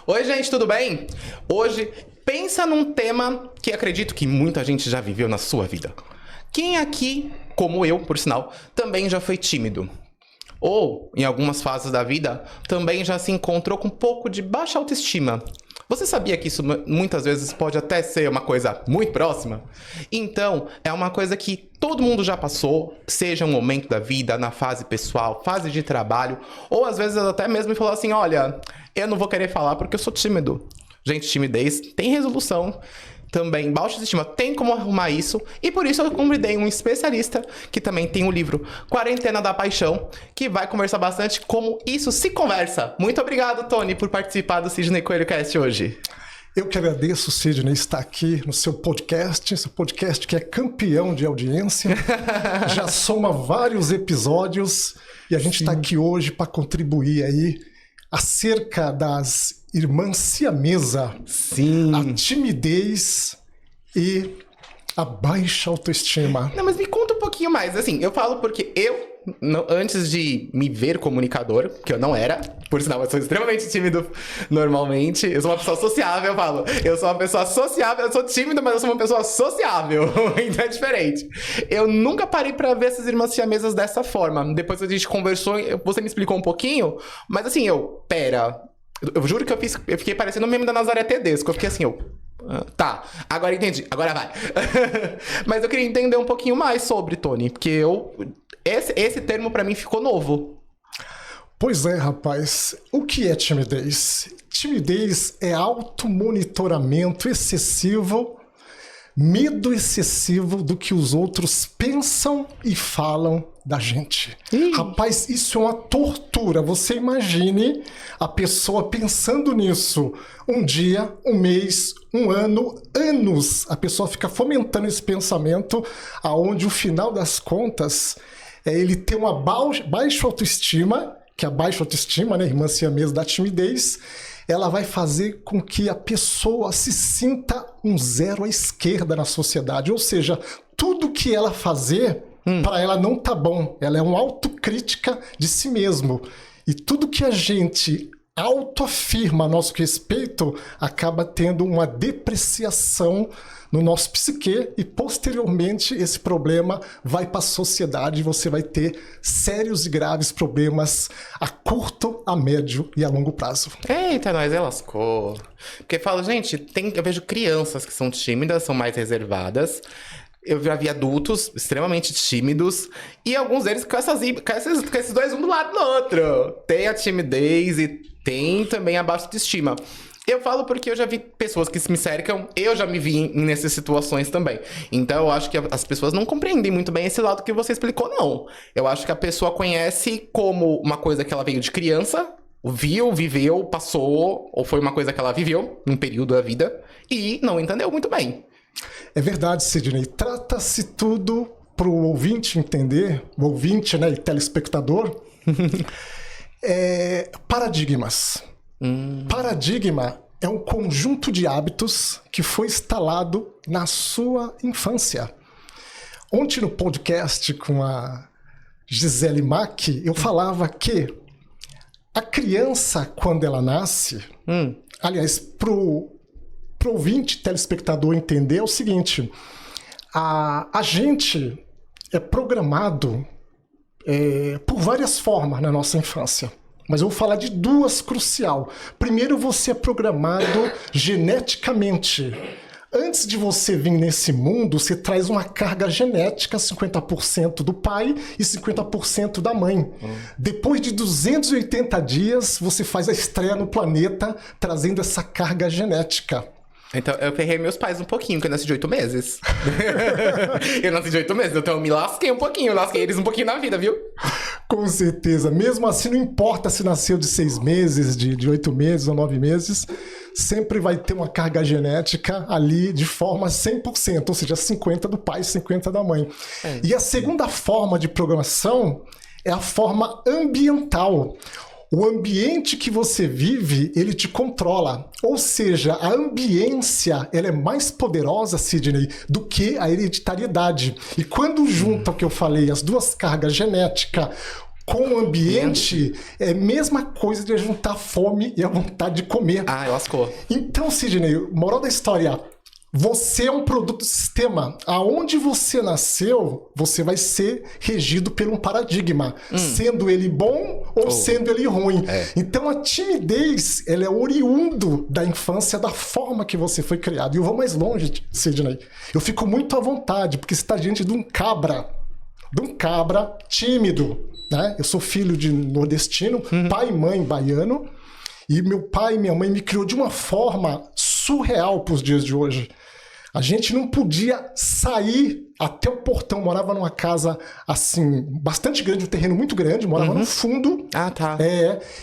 Oi, gente, tudo bem? Hoje, pensa num tema que acredito que muita gente já viveu na sua vida. Quem aqui, como eu, por sinal, também já foi tímido? Ou, em algumas fases da vida, também já se encontrou com um pouco de baixa autoestima? Você sabia que isso muitas vezes pode até ser uma coisa muito próxima? Então, é uma coisa que todo mundo já passou, seja um momento da vida, na fase pessoal, fase de trabalho, ou às vezes até mesmo falou assim, olha, eu não vou querer falar porque eu sou tímido. Gente, timidez tem resolução. Também, baixa autoestima tem como arrumar isso, e por isso eu convidei um especialista que também tem o livro Quarentena da Paixão, que vai conversar bastante como isso se conversa. Muito obrigado, Tony, por participar do Sidney Coelho Cast hoje. Eu que agradeço, Sidney, estar aqui no seu podcast que é campeão de audiência, já soma vários episódios, e a gente está aqui hoje para contribuir aí acerca das irmãs siamesa, a timidez e a baixa autoestima. Não, mas me conta um pouquinho mais. Assim, eu falo porque antes de me ver comunicador, que eu não era, por sinal, eu sou extremamente tímido normalmente. Eu sou uma pessoa sociável, eu falo. Eu sou uma pessoa sociável, eu sou tímido, mas eu sou uma pessoa sociável. Então é diferente. Eu nunca parei pra ver essas irmãs siamesas dessa forma. Depois a gente conversou, você me explicou um pouquinho, mas assim, pera... Eu juro que eu fiquei parecendo o meme da Nazaré Tedesco. Eu fiquei assim, tá, agora entendi, agora vai. Mas eu queria entender um pouquinho mais sobre, Tony, porque esse termo pra mim ficou novo. Pois é, rapaz. O que é timidez? Timidez é automonitoramento excessivo, medo excessivo do que os outros pensam e falam da gente. Rapaz, isso é uma tortura. Você imagine a pessoa pensando nisso. Um dia, um mês, um ano, anos. A pessoa fica fomentando esse pensamento, aonde o final das contas é ele ter uma baixa autoestima, que a baixa autoestima, né, irmã siamesa da timidez, ela vai fazer com que a pessoa se sinta um zero à esquerda na sociedade. Ou seja, tudo que ela fazer, para ela não tá bom. Ela é uma autocrítica de si mesmo. E tudo que a gente autoafirma a nosso respeito acaba tendo uma depreciação no nosso psique e posteriormente esse problema vai para a sociedade e você vai ter sérios e graves problemas a curto, a médio e a longo prazo. Eita, nós lascou. Porque eu falo, gente, eu vejo crianças que são tímidas, são mais reservadas. Eu já vi adultos extremamente tímidos e alguns deles com esses dois um do lado do outro. Tem a timidez e tem também a baixa autoestima. Eu falo porque eu já vi pessoas que me cercam, eu já me vi nessas situações também. Então eu acho que as pessoas não compreendem muito bem esse lado que você explicou, não. Eu acho que a pessoa conhece como uma coisa que ela veio de criança, viu, viveu, passou, ou foi uma coisa que ela viveu num período da vida e não entendeu muito bem. É verdade, Sidney. Trata-se tudo para o ouvinte entender, o ouvinte, né, e telespectador, paradigmas. Paradigma é um conjunto de hábitos que foi instalado na sua infância. Ontem no podcast com a Gisele Mack, eu falava que a criança, quando ela nasce, aliás, pro ouvinte, telespectador entender é o seguinte, a gente é programado por várias formas na nossa infância, mas eu vou falar de duas crucial. Primeiro, você é programado geneticamente. Antes de você vir nesse mundo, você traz uma carga genética, 50% do pai e 50% da mãe. Depois de 280 dias, você faz a estreia no planeta, trazendo essa carga genética. Então, eu ferrei meus pais um pouquinho, porque eu nasci de 8 meses. Eu nasci de 8 meses, então eu me lasquei um pouquinho. Eu lasquei eles um pouquinho na vida, viu? Com certeza. Mesmo assim, não importa se nasceu de 6 meses, de 8 meses ou 9 meses, sempre vai ter uma carga genética ali de forma 100%, ou seja, 50% do pai e 50% da mãe. E a segunda forma de programação é a forma ambiental. O ambiente que você vive, ele te controla. Ou seja, a ambiência, ela é mais poderosa, Sidney, do que a hereditariedade. E quando junta o que eu falei, as duas cargas genéticas, com o ambiente, é a mesma coisa de juntar a fome e a vontade de comer. Ah, lascou. Então, Sidney, moral da história, você é um produto do sistema. Aonde você nasceu, você vai ser regido por um paradigma, sendo ele bom ou sendo ele ruim. Então, a timidez, ela é oriundo da infância, da forma que você foi criado. E eu vou mais longe, Sidney. Eu fico muito à vontade, porque você está diante de um cabra tímido, né? Eu sou filho de nordestino, pai e mãe baiano, e meu pai e minha mãe me criou de uma forma surreal para os dias de hoje. A gente não podia sair até o portão, morava numa casa assim, bastante grande, um terreno muito grande, morava no fundo. Ah, tá.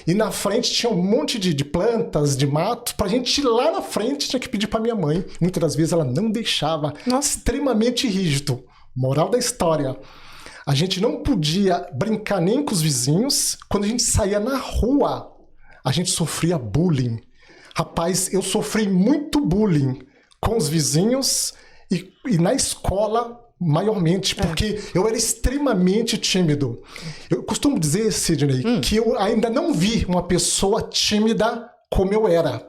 E na frente tinha um monte de plantas, de mato. Pra gente ir lá na frente, tinha que pedir pra minha mãe. Muitas das vezes ela não deixava. Nossa. Extremamente rígido. Moral da história. A gente não podia brincar nem com os vizinhos. Quando a gente saía na rua, a gente sofria bullying. Rapaz, eu sofri muito bullying com os vizinhos e na escola, maiormente, porque eu era extremamente tímido. Eu costumo dizer, Sidney, que eu ainda não vi uma pessoa tímida como eu era.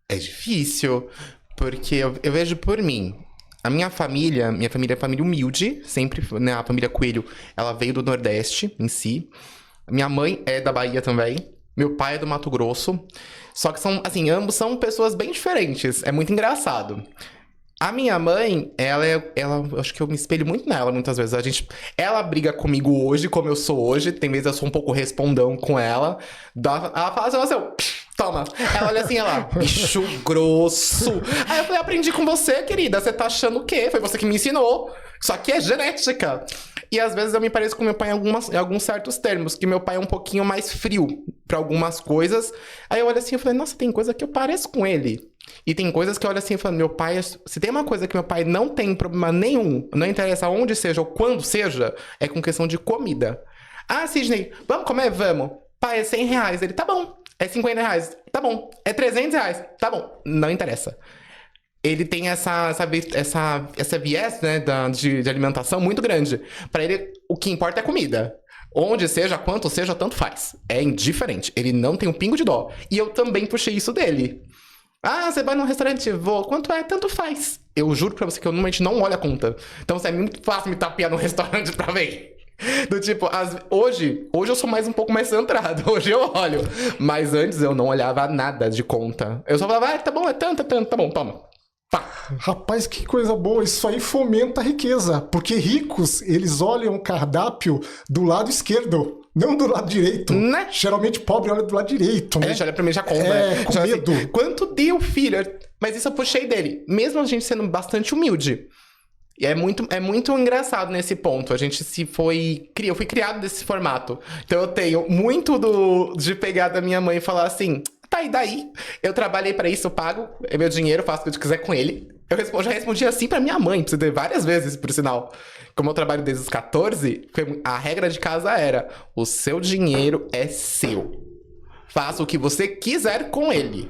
É difícil, porque eu vejo por mim. A minha família é família humilde, sempre, né? A família Coelho, ela veio do Nordeste em si. Minha mãe é da Bahia também. Meu pai é do Mato Grosso. Só que são, assim, ambos são pessoas bem diferentes. É muito engraçado. A minha mãe, ela acho que eu me espelho muito nela muitas vezes. Ela briga comigo hoje, como eu sou hoje. Tem vezes eu sou um pouco respondão com ela. Ela fala assim, toma. Ela olha assim, bicho grosso. Aí eu falei, aprendi com você, querida. Você tá achando o quê? Foi você que me ensinou. Isso aqui é genética. E às vezes eu me pareço com meu pai em alguns certos termos, que meu pai é um pouquinho mais frio pra algumas coisas. Aí eu olho assim e falei, nossa, tem coisa que eu pareço com ele. E tem coisas que eu olho assim e falo, meu pai, se tem uma coisa que meu pai não tem problema nenhum, não interessa onde seja ou quando seja, é com questão de comida. Ah, Sidney, vamos comer? Vamos. Pai, é R$100. Ele, tá bom. É R$50. Tá bom. É R$300. Tá bom. Não interessa. Ele tem essa viés, né, de alimentação muito grande. Pra ele, o que importa é a comida. Onde seja, quanto seja, tanto faz. É indiferente. Ele não tem um pingo de dó. E eu também puxei isso dele. Ah, você vai num restaurante? Vou. Quanto é? Tanto faz. Eu juro pra você que eu normalmente não olho a conta. Então, é muito fácil me tapear num restaurante pra ver. Do tipo, hoje eu sou um pouco mais centrado. Hoje eu olho. Mas antes eu não olhava nada de conta. Eu só falava, tá bom, é tanto, tá bom, toma. Pá. Rapaz, que coisa boa. Isso aí fomenta a riqueza. Porque ricos, eles olham o cardápio do lado esquerdo, não do lado direito. Né? Geralmente pobre olha do lado direito, né? A gente olha pra mim e já conta, né? Com já, medo. Assim, quanto deu, filho? Mas isso eu puxei dele. Mesmo a gente sendo bastante humilde. E é muito engraçado nesse ponto. Eu fui criado desse formato. Então eu tenho muito de pegar da minha mãe e falar assim, tá, e daí? Eu trabalhei pra isso, eu pago, é meu dinheiro, faço o que eu quiser com ele. Eu já respondi assim pra minha mãe, pra você ver várias vezes, por sinal. Como eu trabalho desde os 14, a regra de casa era, o seu dinheiro é seu. Faça o que você quiser com ele.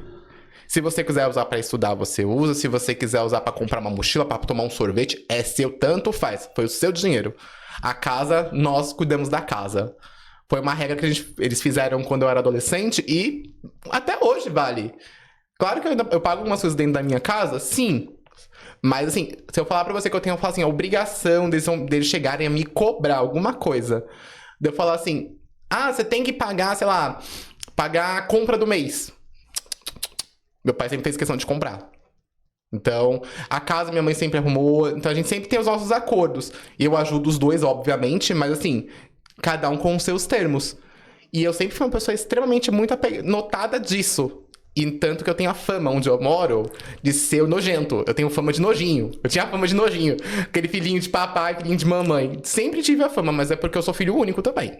Se você quiser usar pra estudar, você usa. Se você quiser usar pra comprar uma mochila, pra tomar um sorvete, é seu, tanto faz. Foi o seu dinheiro. A casa, nós cuidamos da casa. Foi uma regra que eles fizeram quando eu era adolescente e até hoje vale. Claro que eu pago algumas coisas dentro da minha casa, sim. Mas assim, se eu falar pra você que eu tenho assim, a obrigação deles chegarem a me cobrar alguma coisa. De eu falar assim, você tem que pagar, sei lá, pagar a compra do mês. Meu pai sempre fez questão de comprar. Então, a casa minha mãe sempre arrumou. Então, a gente sempre tem os nossos acordos. E eu ajudo os dois, obviamente. Mas, assim, cada um com os seus termos. E eu sempre fui uma pessoa extremamente muito notada disso. E tanto que eu tenho a fama, onde eu moro, de ser nojento. Eu tenho fama de nojinho. Eu tinha a fama de nojinho. Aquele filhinho de papai, filhinho de mamãe. Sempre tive a fama, mas é porque eu sou filho único também.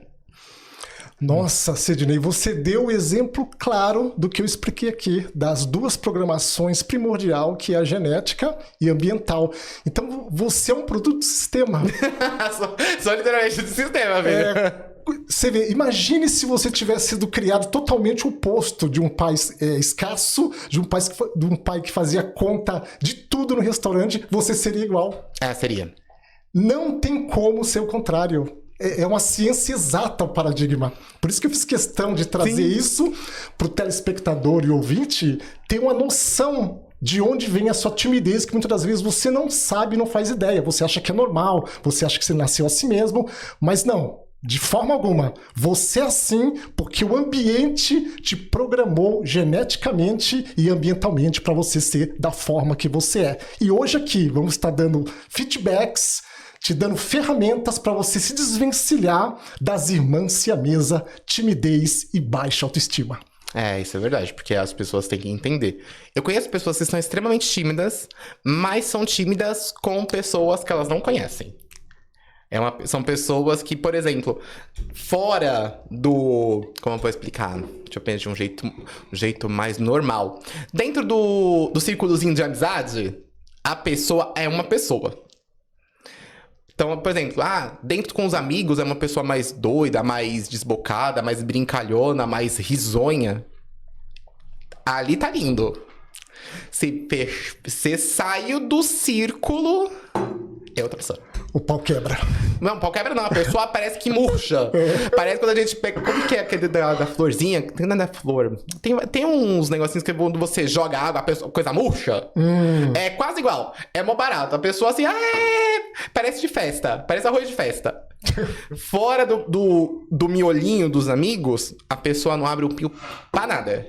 Nossa, Sidney, você deu o exemplo claro do que eu expliquei aqui, das duas programações primordial, que é a genética e ambiental. Então, você é um produto do sistema. sou literalmente do sistema, velho. Você vê, imagine se você tivesse sido criado totalmente oposto de um pai escasso, de um pai que fazia conta de tudo no restaurante, você seria igual. Seria. Não tem como ser o contrário. é uma ciência exata o paradigma. Por isso que eu fiz questão de trazer isso para o telespectador e ouvinte ter uma noção de onde vem a sua timidez, que muitas das vezes você não sabe, não faz ideia. Você acha que é normal, você acha que você nasceu assim mesmo, mas não. De forma alguma. Você é assim porque o ambiente te programou geneticamente e ambientalmente para você ser da forma que você é. E hoje aqui vamos estar dando feedbacks, te dando ferramentas para você se desvencilhar das irmãs siamesa, timidez e baixa autoestima. Isso é verdade, porque as pessoas têm que entender. Eu conheço pessoas que são extremamente tímidas, mas são tímidas com pessoas que elas não conhecem. São pessoas que, por exemplo, fora do... Como eu vou explicar? Deixa eu pensar de um jeito mais normal. Dentro do círculozinho de amizade, a pessoa é uma pessoa. Então, por exemplo, dentro com os amigos é uma pessoa mais doida, mais desbocada, mais brincalhona, mais risonha. Ali tá lindo. Você saiu do círculo, é outra pessoa. O pau quebra. Não, pau quebra não. A pessoa parece que murcha. Parece quando a gente pega... Como que é aquele da florzinha? Tem nada da flor. Tem uns negocinhos que quando você joga água, a pessoa, coisa murcha. É quase igual. É mó barato. A pessoa assim... parece de festa. Parece arroz de festa. Fora do miolinho dos amigos, a pessoa não abre o pio pra nada.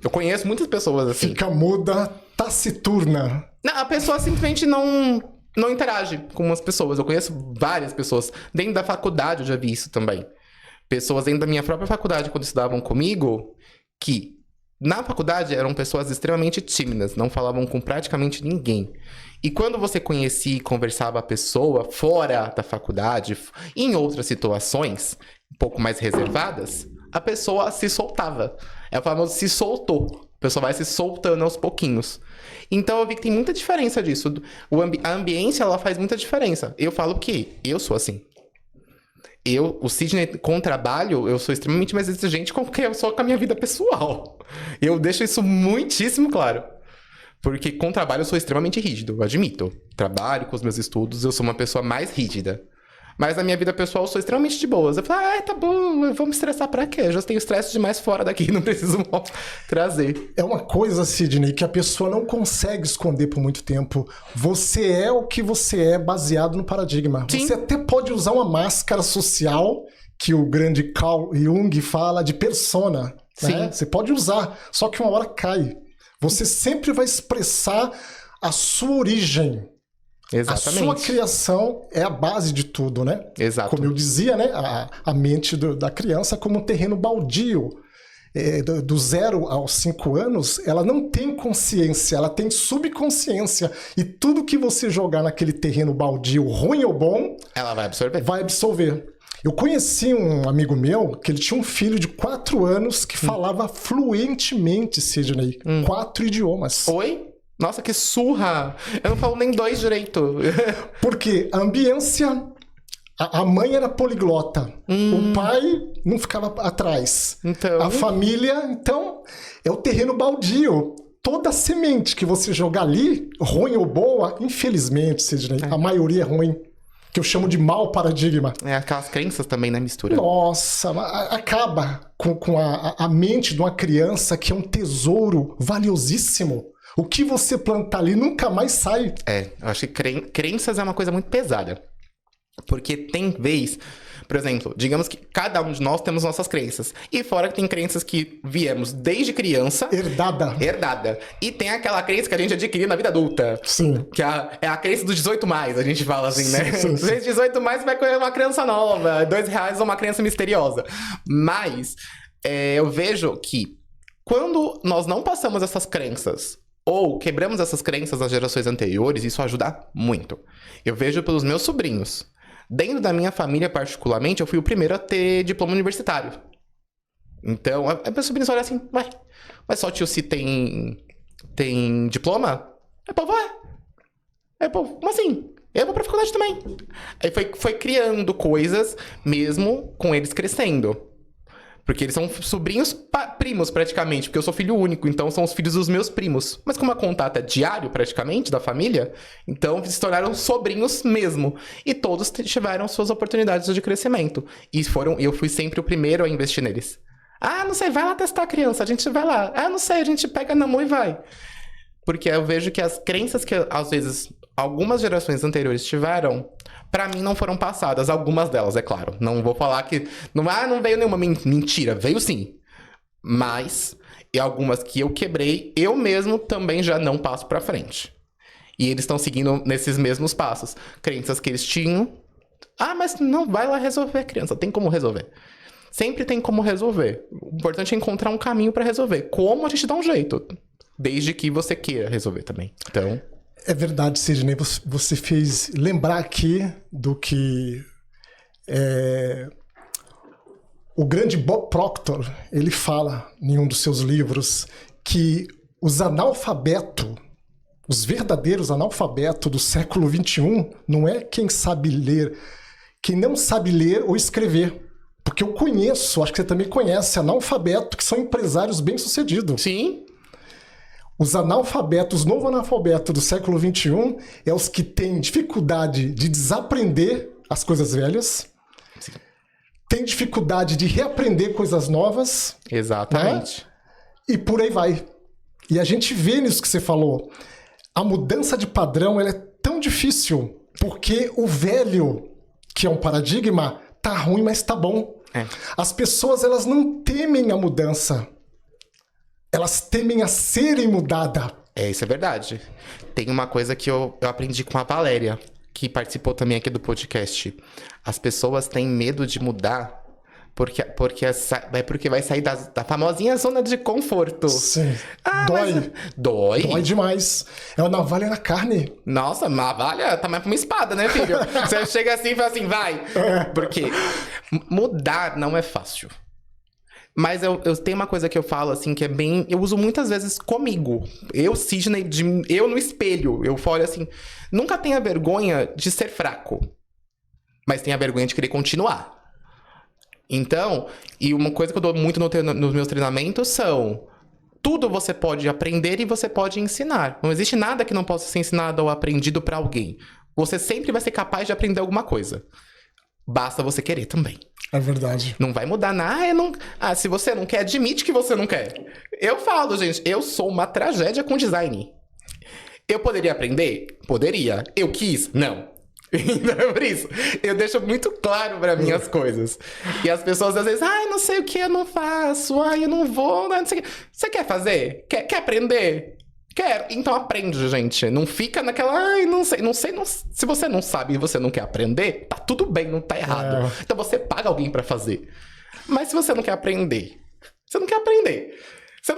Eu conheço muitas pessoas assim. Fica muda, taciturna. Não, a pessoa simplesmente não interage com umas pessoas. Eu conheço várias pessoas. Dentro da faculdade eu já vi isso também. Pessoas dentro da minha própria faculdade, quando estudavam comigo, que na faculdade eram pessoas extremamente tímidas, não falavam com praticamente ninguém. E quando você conhecia e conversava a pessoa fora da faculdade, em outras situações, um pouco mais reservadas, a pessoa se soltava. É o famoso se soltou. A pessoa vai se soltando aos pouquinhos. Então eu vi que tem muita diferença disso. A ambiência, ela faz muita diferença. Eu falo que eu sou assim. O Sidney, com o trabalho, eu sou extremamente mais exigente com que eu sou com a minha vida pessoal. Eu deixo isso muitíssimo claro. Porque com o trabalho eu sou extremamente rígido, eu admito. Trabalho com os meus estudos, eu sou uma pessoa mais rígida. Mas na minha vida pessoal eu sou extremamente de boas. Eu falo, tá bom, eu vou me estressar pra quê? Eu já tenho estresse demais fora daqui, não preciso trazer. É uma coisa, Sidney, que a pessoa não consegue esconder por muito tempo. Você é o que você é baseado no paradigma. Sim. Você até pode usar uma máscara social, que o grande Carl Jung fala de persona. Né? Você pode usar, só que uma hora cai. Você sempre vai expressar a sua origem. Exatamente. A sua criação é a base de tudo, né? Exato. Como eu dizia, né? A mente da criança é como um terreno baldio. Do 0 aos 5 anos, ela não tem consciência, ela tem subconsciência. E tudo que você jogar naquele terreno baldio, ruim ou bom... ela vai absorver. Vai absorver. Eu conheci um amigo meu que ele tinha um filho de 4 anos que falava fluentemente, Sidney. 4 idiomas. Oi? Nossa, que surra! Eu não falo nem 2 direito. Porque a ambiência... A mãe era poliglota. O pai não ficava atrás. Então... A família, então, é o terreno baldio. Toda semente que você jogar ali, ruim ou boa, infelizmente, Sidney, a maioria é ruim. Que eu chamo de mau paradigma. Aquelas crenças também, né, mistura. Nossa, acaba com a mente de uma criança que é um tesouro valiosíssimo. O que você plantar ali nunca mais sai. Eu acho que crenças é uma coisa muito pesada. Porque tem vez, por exemplo, digamos que cada um de nós temos nossas crenças. E fora que tem crenças que viemos desde criança. Herdada. E tem aquela crença que a gente adquiriu na vida adulta. Sim. Que é a crença dos 18 mais, a gente fala assim, né? Sim. Desde 18 mais vai comer uma criança nova, R$2 ou uma criança misteriosa. Mas eu vejo que quando nós não passamos essas crenças ou quebramos essas crenças nas gerações anteriores, isso ajuda muito. Eu vejo pelos meus sobrinhos. Dentro da minha família, particularmente, eu fui o primeiro a ter diploma universitário. Então, a minha sobrinha olha assim, mas só tio Si tem diploma? Pô, vai. Pô, como assim? Eu vou pra faculdade também. Aí foi criando coisas, mesmo com eles crescendo. Porque eles são sobrinhos primos, praticamente. Porque eu sou filho único, então são os filhos dos meus primos. Mas como a contato é diário, praticamente, da família, então eles se tornaram sobrinhos mesmo. E todos tiveram suas oportunidades de crescimento. E eu fui sempre o primeiro a investir neles. Ah, não sei, vai lá testar a criança, a gente vai lá. Ah, não sei, a gente pega na mão e vai. Porque eu vejo que as crenças que, às vezes, algumas gerações anteriores tiveram, pra mim não foram passadas. Algumas delas, é claro. Não vou falar que... Não veio nenhuma mentira. Veio sim. Mas, e algumas que eu quebrei, eu mesmo também já não passo pra frente. E eles estão seguindo nesses mesmos passos. Crenças que eles tinham. Ah, mas não vai lá resolver, criança. Tem como resolver. Sempre tem como resolver. O importante é encontrar um caminho pra resolver. Como a gente dá um jeito. Desde que você queira resolver também. Então... É verdade, Sidney. Você fez lembrar aqui do que o grande Bob Proctor, ele fala em um dos seus livros que os verdadeiros analfabetos do século XXI não é quem sabe ler, quem não sabe ler ou escrever. Porque eu conheço, acho que você também conhece, analfabetos que são empresários bem-sucedidos. Sim. Os analfabetos, os novo analfabeto do século XXI é os que têm dificuldade de desaprender as coisas velhas, Sim. Tem dificuldade de reaprender coisas novas. Exatamente. Né? E por aí vai. E a gente vê nisso que você falou. A mudança de padrão ela é tão difícil porque o velho, que é um paradigma, tá ruim, mas tá bom. É. As pessoas elas não temem a mudança. Elas temem a serem mudadas. Isso é verdade. Tem uma coisa que eu aprendi com a Valéria, que participou também aqui do podcast. As pessoas têm medo de mudar porque vai sair da famosinha zona de conforto. Sim. Dói. Dói. Dói demais. É uma navalha na carne. Nossa, navalha tá mais pra uma espada, né, filho? Você chega assim e fala assim, vai. Porque mudar não é fácil. Mas eu tenho uma coisa que eu falo, assim, que é bem... Eu uso muitas vezes comigo. Eu, Sidney, eu no espelho. Eu falo assim, nunca tenha vergonha de ser fraco. Mas tenha vergonha de querer continuar. Então, e uma coisa que eu dou muito nos meus treinamentos são... Tudo você pode aprender e você pode ensinar. Não existe nada que não possa ser ensinado ou aprendido pra alguém. Você sempre vai ser capaz de aprender alguma coisa. Basta você querer também. É verdade. Não vai mudar nada. Se você não quer, admite que você não quer. Eu falo, gente, eu sou uma tragédia com design. Eu poderia aprender? Poderia. Eu quis? Não. Então, por isso, eu deixo muito claro pra mim as coisas. E as pessoas às vezes, não sei o que, eu não faço, eu não vou, não sei o que. Você quer fazer? Quer aprender? Quero. Então aprende, gente. Não fica naquela, não sei. Se você não sabe e você não quer aprender, tá tudo bem, não tá errado. Então você paga alguém pra fazer. Mas se você não quer aprender, você não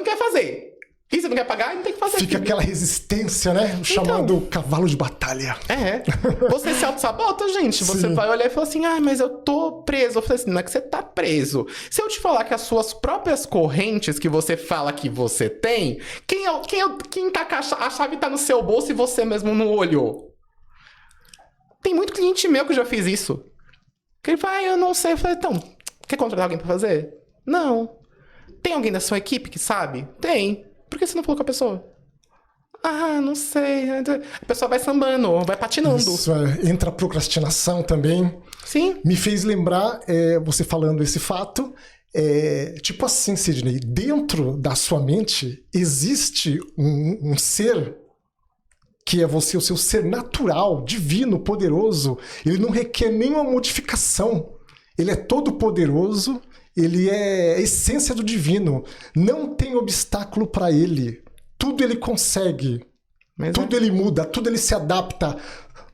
quer fazer. E você não quer pagar, não tem que fazer. Fica aquela resistência, né? Chamado cavalo de batalha. Você se auto-sabota, gente. Você vai olhar e fala assim, mas eu tô preso. Eu falei assim, não é que você tá preso. Se eu te falar que as suas próprias correntes que você fala que você tem, quem tá com a chave tá no seu bolso e você mesmo não olhou? Tem muito cliente meu que já fez isso. Que ele fala, eu não sei. Eu falei, então, quer contratar alguém pra fazer? Não. Tem alguém da sua equipe que sabe? Tem. Por que você não falou com a pessoa? Não sei. A pessoa vai sambando, vai patinando. Isso, entra a procrastinação também. Sim. Me fez lembrar, você falando esse fato, tipo assim, Sidney, dentro da sua mente existe um ser que é você, o seu ser natural, divino, poderoso. Ele não requer nenhuma modificação. Ele é todo poderoso. Ele é a essência do divino. Não tem obstáculo para ele. Tudo ele consegue. Tudo ele muda, tudo ele se adapta.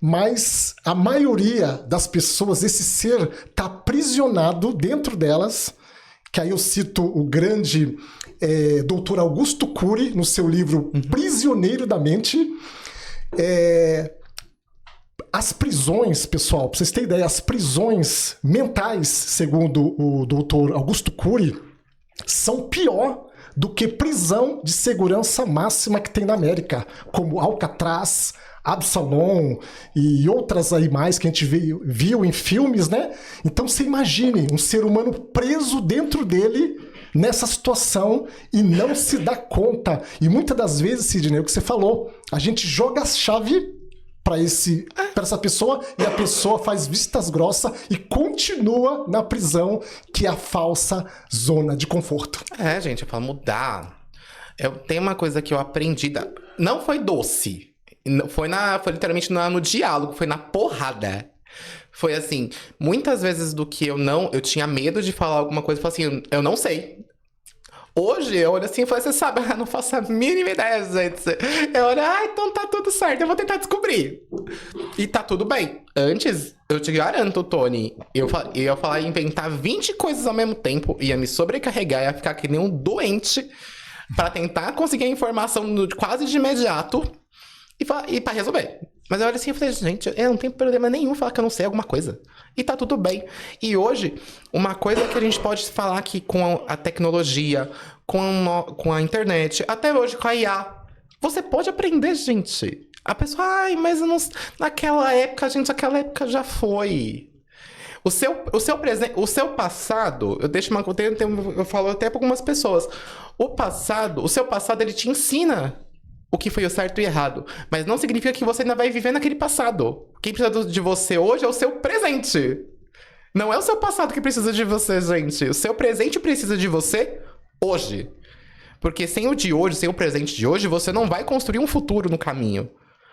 Mas a maioria das pessoas, esse ser está aprisionado dentro delas. Que aí eu cito o grande Dr. Augusto Cury, no seu livro Prisioneiro da Mente. As prisões, pessoal, pra vocês terem ideia, as prisões mentais, segundo o Dr. Augusto Cury, são pior do que prisão de segurança máxima que tem na América, como Alcatraz, Absalom e outras aí mais que a gente viu em filmes, né? Então você imagine um ser humano preso dentro dele nessa situação e não se dá conta. E muitas das vezes, Sidney, o que você falou, a gente joga a chave para essa pessoa e a pessoa faz vistas grossas e continua na prisão, que é a falsa zona de conforto. Gente, eu falo mudar. Tem uma coisa que eu aprendi, não foi doce, foi literalmente no diálogo, foi na porrada. Foi assim, muitas vezes do que eu tinha medo de falar alguma coisa, eu falei assim, eu não sei. Hoje eu olho assim e falo, você sabe, eu não faço a mínima ideia, gente. Eu olho, então tá tudo certo, eu vou tentar descobrir. E tá tudo bem. Antes, eu te garanto, Tony, eu ia falar, inventar 20 coisas ao mesmo tempo, ia me sobrecarregar, ia ficar que nem um doente pra tentar conseguir a informação quase de imediato e pra resolver. Mas eu olho assim e falei, gente, eu não tenho problema nenhum falar que eu não sei alguma coisa. E tá tudo bem. E hoje, uma coisa que a gente pode falar aqui com a tecnologia, com a internet, até hoje com a IA, você pode aprender, gente. A pessoa, mas eu não, naquela época, gente, aquela época já foi. O seu passado, eu falo até para algumas pessoas, o seu passado, ele te ensina o que foi o certo e errado. Mas não significa que você ainda vai viver naquele passado. Quem precisa de você hoje é o seu presente. Não é o seu passado que precisa de você, gente. O seu presente precisa de você hoje. Porque sem o de hoje, sem o presente de hoje, você não vai construir um futuro no caminho.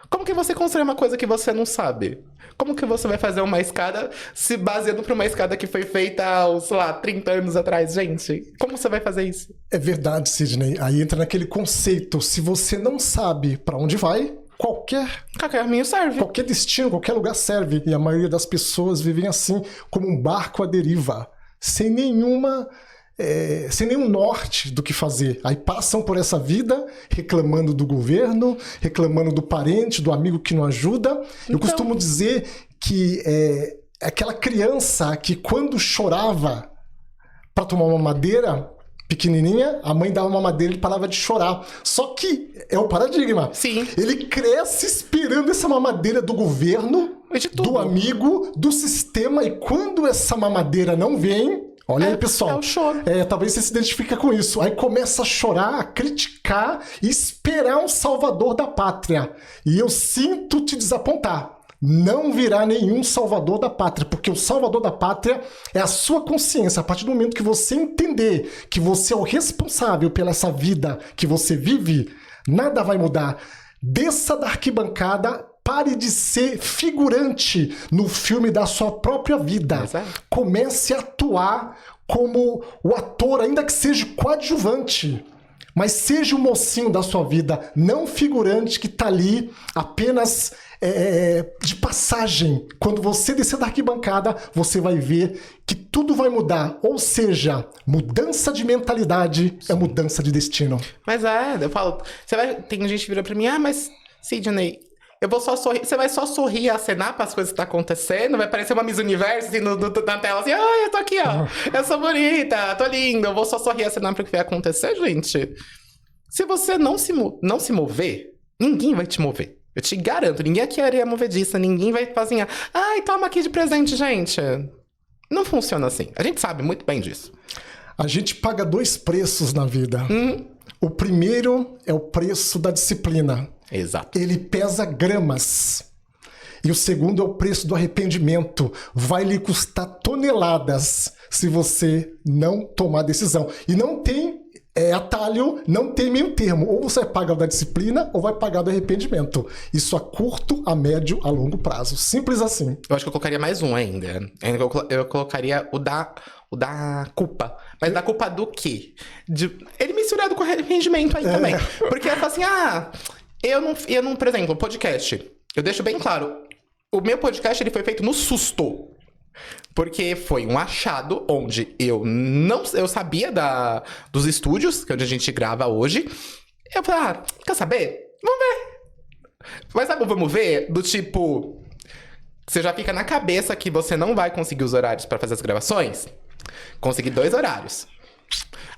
Como que você constrói uma coisa que você não sabe? Como que você vai fazer uma escada se baseando para uma escada que foi feita há, sei lá, 30 anos atrás, gente? Como você vai fazer isso? É verdade, Sidney. Aí entra naquele conceito, se você não sabe para onde vai, qualquer caminho serve. Qualquer destino, qualquer lugar serve. E a maioria das pessoas vivem assim, como um barco à deriva, sem nenhum norte do que fazer. Aí passam por essa vida reclamando do governo, reclamando do parente, do amigo que não ajuda. Então... Eu costumo dizer que aquela criança que quando chorava para tomar uma mamadeira pequenininha, a mãe dava uma mamadeira e ele parava de chorar. Só que é o paradigma. Sim. Ele cresce esperando essa mamadeira do governo, do amigo, do sistema, e quando essa mamadeira não vem... Olha aí, pessoal. É o choro. Talvez você se identifique com isso. Aí começa a chorar, a criticar e esperar um salvador da pátria. E eu sinto te desapontar. Não virá nenhum salvador da pátria, porque o salvador da pátria é a sua consciência. A partir do momento que você entender que você é o responsável pela essa vida que você vive, nada vai mudar. Desça da arquibancada, pare de ser figurante no filme da sua própria vida. Comece a atuar como o ator, ainda que seja coadjuvante. Mas seja o mocinho da sua vida, não figurante que está ali apenas de passagem. Quando você descer da arquibancada, você vai ver que tudo vai mudar. Ou seja, mudança de mentalidade é mudança de destino. Mas eu falo, tem gente que vira pra mim, mas Sidney, eu vou só sorrir. Você vai só sorrir e acenar para as coisas que tá acontecendo? Vai parecer uma Miss Universo assim, na tela assim, eu tô aqui, ó. Eu sou bonita, tô linda. Eu vou só sorrir e acenar para o que vai acontecer, gente. Se você não se mover, ninguém vai te mover. Eu te garanto, ninguém aqui é movediça, ninguém vai fazer toma aqui de presente, gente. Não funciona assim. A gente sabe muito bem disso. A gente paga 2 preços na vida. O primeiro é o preço da disciplina. Exato. Ele pesa gramas. E o segundo é o preço do arrependimento. Vai lhe custar toneladas se você não tomar decisão. E não tem atalho, não tem meio termo. Ou você vai pagar o da disciplina ou vai pagar do arrependimento. Isso a curto, a médio, a longo prazo. Simples assim. Eu acho que eu colocaria mais um ainda. Eu colocaria o da culpa. Mas da culpa do quê? Ele misturado com arrependimento aí também. Porque ela fala assim, eu não, por exemplo, podcast. Eu deixo bem claro. O meu podcast ele foi feito no susto. Porque foi um achado onde eu sabia dos estúdios, que é onde a gente grava hoje. Eu falei, quer saber? Vamos ver. Mas sabe, vamos ver? Do tipo, você já fica na cabeça que você não vai conseguir os horários para fazer as gravações. Consegui 2 horários.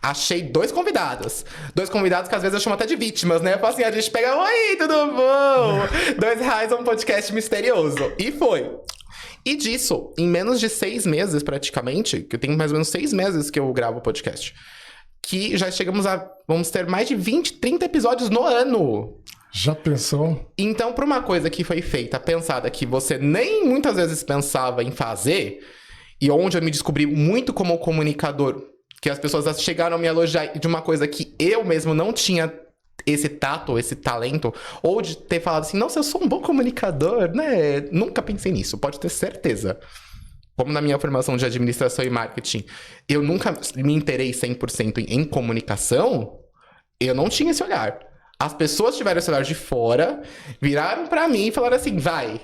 achei 2 convidados. 2 convidados que às vezes eu chamo até de vítimas, né? Eu falo assim, a gente pega, oi, tudo bom? R$2 é um podcast misterioso. E foi. E disso, em menos de 6 meses, praticamente, que eu tenho mais ou menos 6 meses que eu gravo o podcast, que já chegamos a, vamos ter mais de 20, 30 episódios no ano. Já pensou? Então, pra uma coisa que foi feita, pensada, que você nem muitas vezes pensava em fazer, e onde eu me descobri muito como comunicador, que as pessoas chegaram a me elogiar de uma coisa que eu mesmo não tinha esse tato, esse talento, ou de ter falado assim, nossa, eu sou um bom comunicador, né? Nunca pensei nisso, pode ter certeza. Como na minha formação de administração e marketing, eu nunca me inteirei 100% em comunicação, eu não tinha esse olhar. As pessoas tiveram esse olhar de fora, viraram pra mim e falaram assim, vai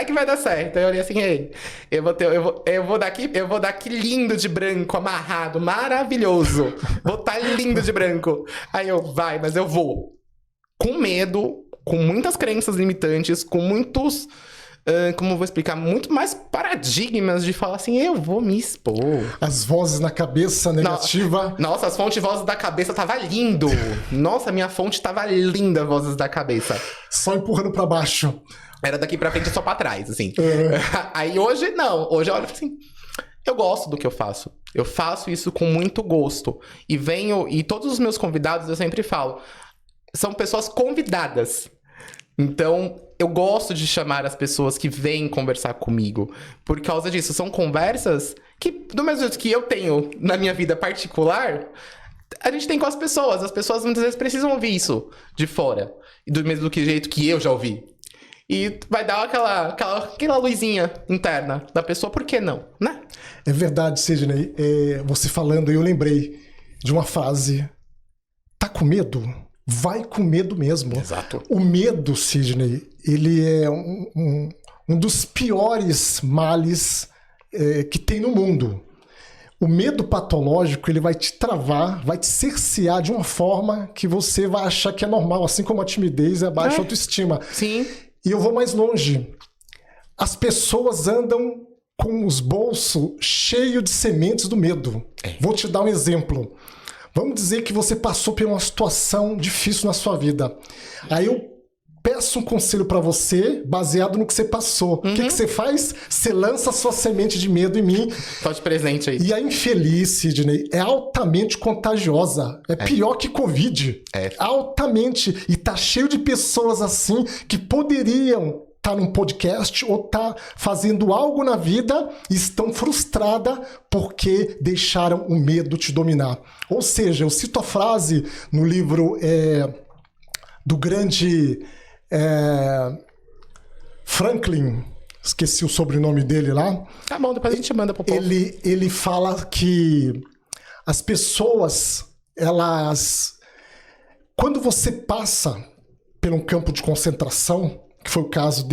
que vai dar certo. Aí eu olhei assim, ei, eu vou dar aqui lindo de branco, amarrado, maravilhoso. Vou estar lindo de branco. Aí eu, mas eu vou. Com medo, com muitas crenças limitantes, com muitos, como eu vou explicar, muito mais paradigmas de falar assim, eu vou me expor. As vozes na cabeça negativa. Nossa, as fontes vozes da cabeça tava lindo. Nossa, minha fonte tava linda, vozes da cabeça. Só empurrando pra baixo. Era daqui pra frente e só pra trás, assim. Aí hoje, não. Hoje eu olho assim, eu gosto do que eu faço. Eu faço isso com muito gosto. E todos os meus convidados, eu sempre falo, são pessoas convidadas. Então, eu gosto de chamar as pessoas que vêm conversar comigo. Por causa disso, são conversas que, do mesmo jeito que eu tenho na minha vida particular, a gente tem com as pessoas. As pessoas muitas vezes precisam ouvir isso de fora. E do mesmo jeito que eu já ouvi. E vai dar aquela luzinha interna da pessoa, por que não, né? É verdade, Sidney. Você falando, eu lembrei de uma frase. Tá com medo? Vai com medo mesmo. Exato. O medo, Sidney, ele é um dos piores males que tem no mundo. O medo patológico, ele vai te travar, vai te cercear de uma forma que você vai achar que é normal, assim como a timidez e a baixa autoestima. Sim. E eu vou mais longe. As pessoas andam com os bolsos cheios de sementes do medo. Vou te dar um exemplo. Vamos dizer que você passou por uma situação difícil na sua vida. Aí eu peço um conselho pra você, baseado no que você passou. O que você faz? Você lança a sua semente de medo em mim. Só de presente aí. E a infeliz, Sidney, é altamente contagiosa. É pior que Covid. Altamente. E tá cheio de pessoas assim que poderiam estar num podcast ou tá fazendo algo na vida e estão frustradas porque deixaram o medo te dominar. Ou seja, eu cito a frase no livro do grande Franklin, esqueci o sobrenome dele lá. Tá bom, depois a gente manda pro povo. Ele fala que as pessoas, quando você passa por um campo de concentração, que foi o caso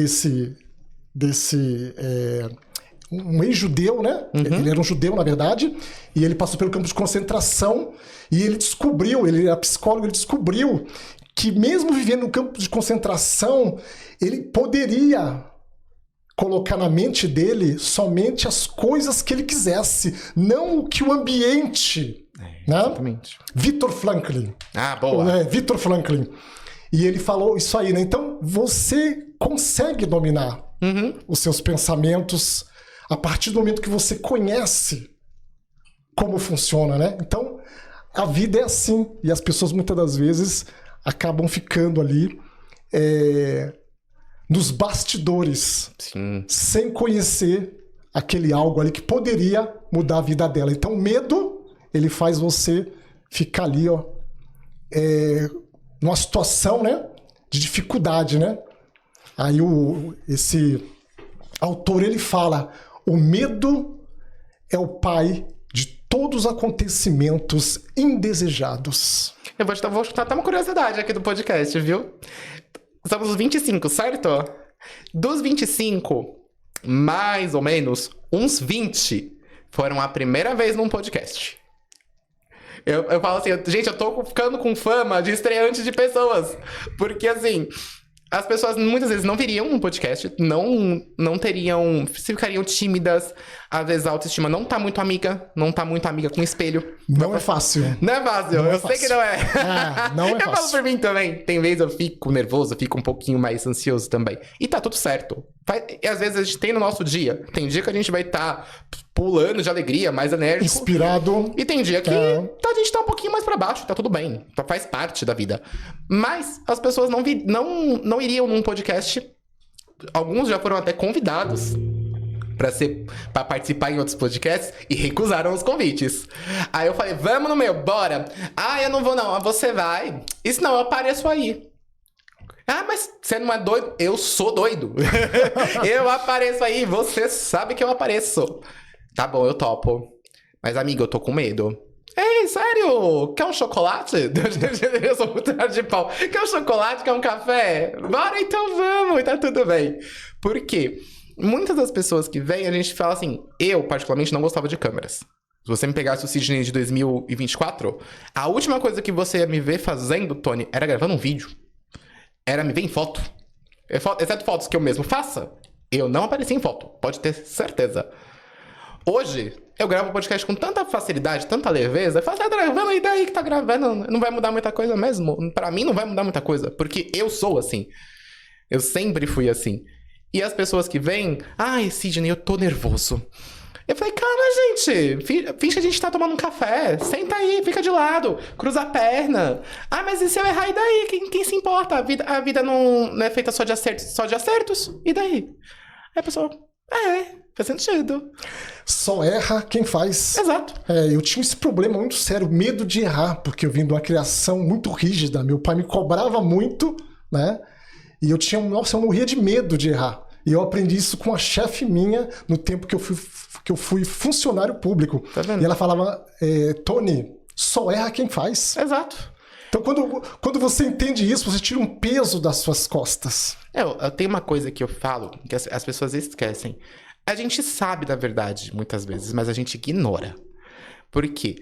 um ex-judeu, né? Ele era um judeu, na verdade, e ele passou pelo campo de concentração e ele descobriu, ele era psicólogo, ele descobriu que mesmo vivendo no campo de concentração, ele poderia colocar na mente dele somente as coisas que ele quisesse, não o que o ambiente... Exatamente. Né? Viktor Franklin. Ah, boa. Viktor Franklin. E ele falou isso aí, né? Então, você consegue dominar os seus pensamentos a partir do momento que você conhece como funciona, né? Então, a vida é assim. E as pessoas, muitas das vezes, acabam ficando ali nos bastidores, Sim. sem conhecer aquele algo ali que poderia mudar a vida dela. Então, o medo, ele faz você ficar ali, ó, numa situação, né, de dificuldade, né? Aí esse autor, ele fala, o medo é o pai de todos os acontecimentos indesejados. Eu vou chutar até uma curiosidade aqui do podcast, viu? Somos os 25, certo? Dos 25, mais ou menos, uns 20 foram a primeira vez num podcast. Eu falo assim, gente, eu tô ficando com fama de estreante de pessoas. Porque, assim, as pessoas muitas vezes não viriam no podcast, não teriam, ficariam tímidas, às vezes a autoestima não tá muito amiga com o espelho. Não é fácil. Não é fácil, eu sei que não é. Não é Eu falo fácil. por mim também. Tem vezes eu fico nervoso, eu fico um pouquinho mais ansioso também. E tá tudo certo. E às vezes a gente tem no nosso dia. Tem dia que a gente vai estar pulando de alegria, mais enérgico. Inspirado. E tem dia que a gente tá um pouquinho mais pra baixo, tá tudo bem. Faz parte da vida. Mas as pessoas não iriam num podcast. Alguns já foram até convidados pra participar em outros podcasts e recusaram os convites. Aí eu falei, vamos no meu, bora. Ah, eu não vou não, você vai. E senão eu apareço aí. Ah, mas você não é doido? Eu sou doido. Eu apareço aí, você sabe que eu apareço. Tá bom, eu topo. Mas, amiga, eu tô com medo. Ei, sério? Quer um chocolate? Eu sou muito cara de pau. Quer um chocolate? Quer um café? Bora, então vamos, e tá tudo bem. Por quê? Muitas das pessoas que vêm, a gente fala assim, eu, particularmente, não gostava de câmeras. Se você me pegasse o Sidney de 2024, a última coisa que você ia me ver fazendo, Tony, era gravando um vídeo. Era me ver em foto. Exceto fotos que eu mesmo faça, eu não apareci em foto. Pode ter certeza. Hoje, eu gravo o podcast com tanta facilidade, tanta leveza. Eu falo, tá gravando, e daí que tá gravando? Não vai mudar muita coisa mesmo? Pra mim não vai mudar muita coisa, porque eu sou assim. Eu sempre fui assim. E as pessoas que vêm, ai, Sidney, eu tô nervoso. Eu falei, calma, gente, finge que a gente tá tomando um café, senta aí, fica de lado, cruza a perna. Ah, mas e se eu errar, e daí? Quem se importa? A vida não é feita só de acertos, e daí? Aí a pessoa, faz sentido. Só erra quem faz. Exato. Eu tinha esse problema muito sério, medo de errar, porque eu vim de uma criação muito rígida. Meu pai me cobrava muito, né? E eu morria de medo de errar. E eu aprendi isso com a chefe minha no tempo que eu fui funcionário público. Tá vendo? E ela falava, Tony, só erra quem faz. Exato. Então, quando você entende isso, você tira um peso das suas costas. Eu tenho uma coisa que eu falo, que as pessoas esquecem. A gente sabe da verdade, muitas vezes, mas a gente ignora. Por quê?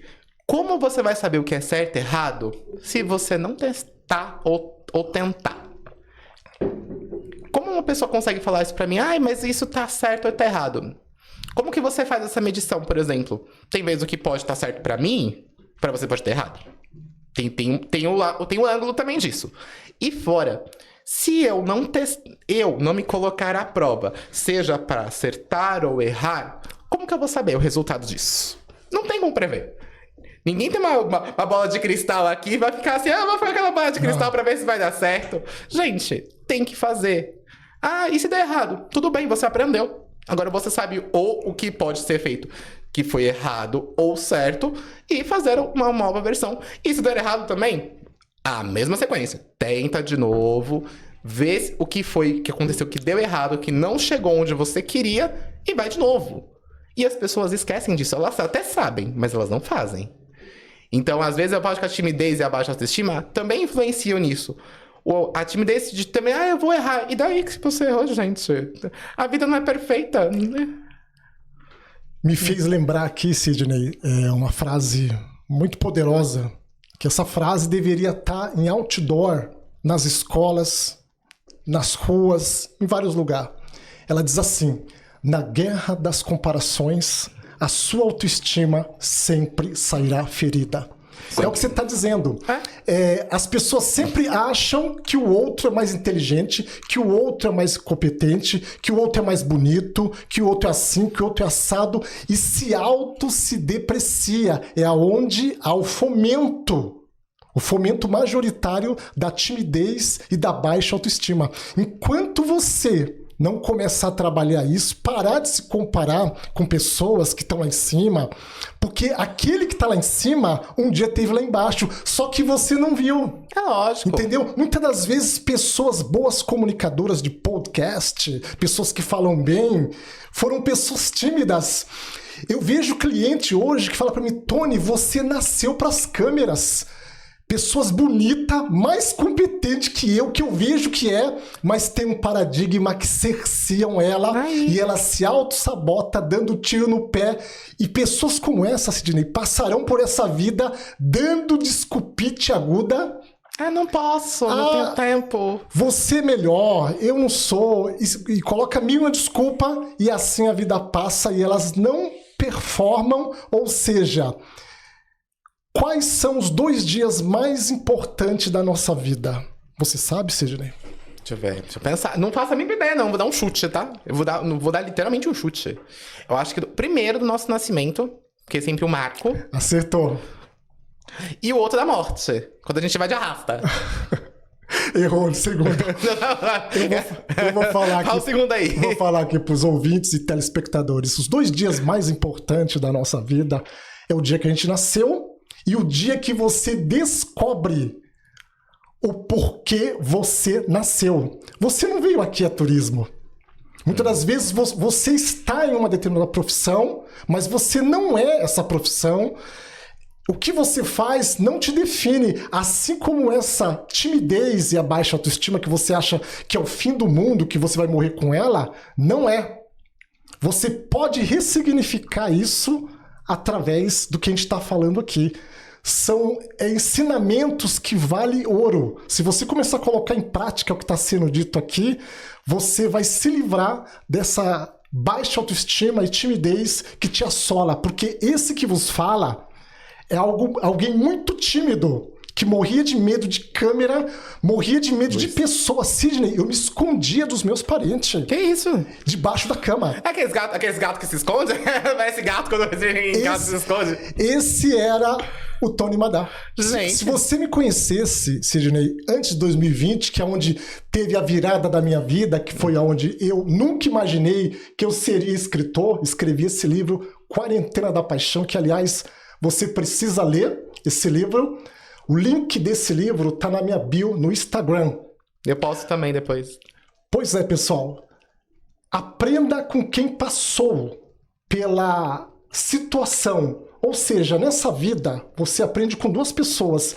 Como você vai saber o que é certo e errado se você não testar ou tentar? Como uma pessoa consegue falar isso pra mim? Ai, mas isso tá certo ou tá errado? Como que você faz essa medição, por exemplo? Tem vezes o que pode estar certo pra mim, pra você pode estar errado. Tem o ângulo também disso. E fora, se eu não me colocar à prova, seja pra acertar ou errar, como que eu vou saber o resultado disso? Não tem como prever. Ninguém tem uma bola de cristal aqui e vai ficar assim, vou fazer aquela bola de cristal pra ver se vai dar certo. Gente, tem que fazer. Ah, e se der errado? Tudo bem, você aprendeu. Agora você sabe ou o que pode ser feito que foi errado ou certo e fazer uma nova versão. E se der errado também, a mesma sequência. Tenta de novo, vê o que foi que aconteceu, que deu errado, que não chegou onde você queria e vai de novo. E as pessoas esquecem disso. Elas até sabem, mas elas não fazem. Então, às vezes, eu acho que a timidez e a baixa autoestima também influenciam nisso. A timidez de também, eu vou errar. E daí que você errou, gente? A vida não é perfeita. Me fez lembrar aqui, Sidney, uma frase muito poderosa, que essa frase deveria estar em outdoor, nas escolas, nas ruas, em vários lugares. Ela diz assim, na guerra das comparações, a sua autoestima sempre sairá ferida. É o que você está dizendo. As pessoas sempre acham que o outro é mais inteligente, que o outro é mais competente, que o outro é mais bonito, que o outro é assim, que o outro é assado, e se deprecia. É aonde há o fomento majoritário da timidez e da baixa autoestima. Enquanto você não começar a trabalhar isso, parar de se comparar com pessoas que estão lá em cima, porque aquele que está lá em cima, um dia esteve lá embaixo, só que você não viu. É lógico. Entendeu? Muitas das vezes, pessoas boas comunicadoras de podcast, pessoas que falam bem, foram pessoas tímidas. Eu vejo cliente hoje que fala para mim, Tony, você nasceu para as câmeras. Pessoas bonitas, mais competentes que eu vejo que mas tem um paradigma que cerciam ela e ela se auto-sabota, dando tiro no pé. E pessoas como essa, Sidney, passarão por essa vida dando desculpite aguda Não posso, não tenho tempo. Você é melhor, eu não sou. E coloca mil uma desculpa e assim a vida passa e elas não performam. Ou seja, quais são os 2 dias mais importantes da nossa vida? Você sabe, Sidney? Deixa eu pensar. Não faço a mínima ideia, não. Vou dar um chute, tá? Vou dar literalmente um chute. Eu acho que primeiro do nosso nascimento, que é sempre um marco. Acertou. E o outro da morte, quando a gente vai de arrasta. Errou no segundo. Eu vou falar aqui. Fala o segundo aí. Vou falar aqui para os ouvintes e telespectadores. Os 2 dias mais importantes da nossa vida é o dia que a gente nasceu e o dia que você descobre o porquê você nasceu. Você não veio aqui a turismo. Muitas das vezes você está em uma determinada profissão, mas você não é essa profissão. O que você faz não te define, assim como essa timidez e a baixa autoestima que você acha que é o fim do mundo, que você vai morrer com ela, não é. Você pode ressignificar isso através do que a gente está falando aqui. São ensinamentos que valem ouro. Se você começar a colocar em prática o que está sendo dito aqui, você vai se livrar dessa baixa autoestima e timidez que te assola, porque esse que vos fala é alguém muito tímido, que morria de medo de câmera, morria de medo de pessoa. Sidney, eu me escondia dos meus parentes. Que isso? Debaixo da cama. É aqueles gatos que se escondem? Parece gato quando gato se esconde. Esse era o Tony Madá. Gente. Se você me conhecesse, Sidney, antes de 2020, que é onde teve a virada da minha vida, que foi onde eu nunca imaginei que eu seria escritor, escrevi esse livro, Quarentena da Paixão, que, aliás, você precisa ler esse livro. O link desse livro está na minha bio no Instagram. Eu posto também depois. Pois é, pessoal. Aprenda com quem passou pela situação. Ou seja, nessa vida, você aprende com 2 pessoas.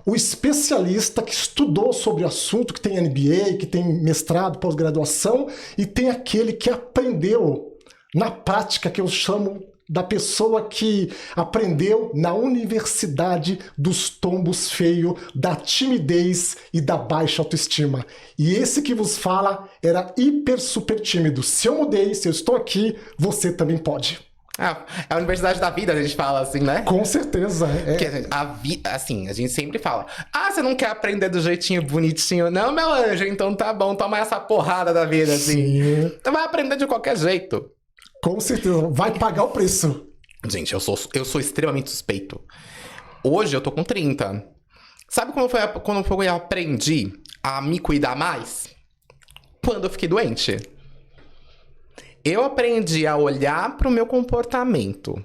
O especialista que estudou sobre o assunto, que tem MBA, que tem mestrado, pós-graduação, e tem aquele que aprendeu na prática, que eu chamo da pessoa que aprendeu na universidade dos tombos feios, da timidez e da baixa autoestima. E esse que vos fala era hiper super tímido. Se eu mudei, se eu estou aqui, você também pode. É a universidade da vida, a gente fala assim, né? Com certeza. Porque a gente sempre fala, você não quer aprender do jeitinho bonitinho? Não, meu anjo, então tá bom, toma essa porrada da vida, assim. Sim. Então vai aprender de qualquer jeito. Com certeza, vai pagar o preço. Gente, eu sou extremamente suspeito. Hoje eu tô com 30. Sabe quando eu aprendi a me cuidar mais? Quando eu fiquei doente. Eu aprendi a olhar pro meu comportamento,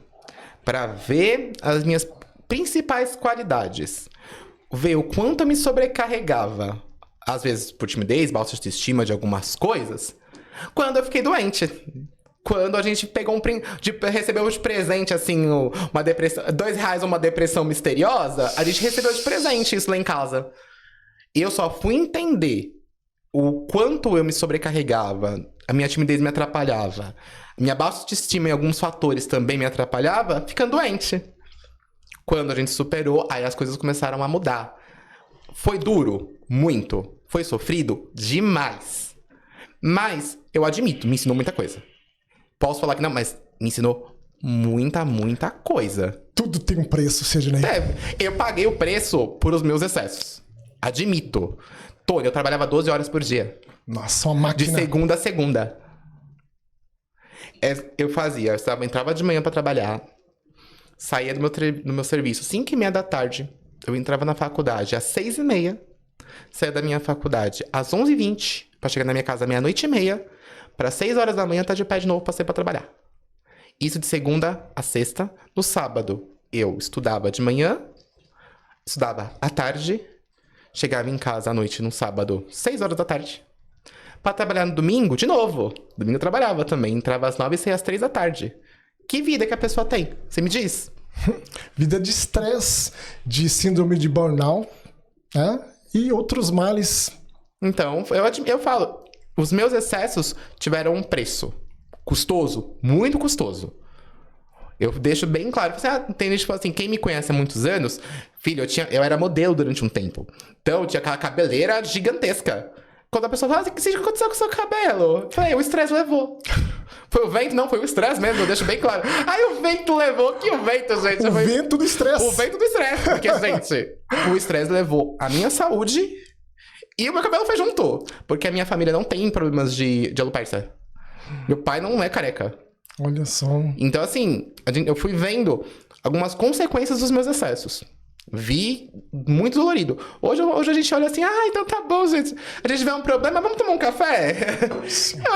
para ver as minhas principais qualidades, ver o quanto eu me sobrecarregava, às vezes por timidez, baixa autoestima de algumas coisas, quando eu fiquei doente. Quando a gente pegou recebeu de presente, assim, uma depressão, R$2 uma depressão misteriosa, a gente recebeu de presente isso lá em casa. E eu só fui entender o quanto eu me sobrecarregava, a minha timidez me atrapalhava, a minha baixa autoestima em alguns fatores também me atrapalhava, ficando doente. Quando a gente superou, aí as coisas começaram a mudar. Foi duro? Muito. Foi sofrido? Demais. Mas, eu admito, me ensinou muita coisa. Posso falar que não, mas me ensinou muita coisa. Tudo tem um preço, Sidney. Eu paguei o preço por os meus excessos. Admito. Tony, eu trabalhava 12 horas por dia. Nossa, uma máquina. De segunda a segunda. Eu entrava de manhã pra trabalhar, saía do meu serviço 5h30 da tarde, eu entrava na faculdade às 6h30, saía da minha faculdade às 11h20, pra chegar na minha casa à 00:30, para 6 horas da manhã estar de pé de novo pra sair pra trabalhar. Isso de segunda a sexta. No sábado, eu estudava de manhã, estudava à tarde, chegava em casa à noite no sábado, 6 horas da tarde. Pra trabalhar no domingo, de novo. Domingo eu trabalhava também, entrava às 9 e saía às 3 da tarde. Que vida que a pessoa tem? Você me diz? Vida de estresse, de síndrome de burnout, né? E outros males. Então, eu falo, os meus excessos tiveram um preço. Custoso, muito custoso. Eu deixo bem claro. Tem gente, tipo assim, quem me conhece há muitos anos, filho, eu era modelo durante um tempo. Então, eu tinha aquela cabeleira gigantesca. Quando a pessoa fala assim, o que aconteceu com o seu cabelo? Eu falei, o estresse levou. Foi o vento? Não, foi o estresse mesmo, eu deixo bem claro. Aí o vento levou. Que o vento, gente? Vento do estresse. O vento do estresse. Porque, gente, o estresse levou a minha saúde e o meu cabelo foi junto. Porque a minha família não tem problemas de alopecia. Meu pai não é careca. Olha só. Então, assim, eu fui vendo algumas consequências dos meus excessos. Vi muito dolorido. Hoje a gente olha assim, então tá bom, gente. A gente vê um problema, vamos tomar um café?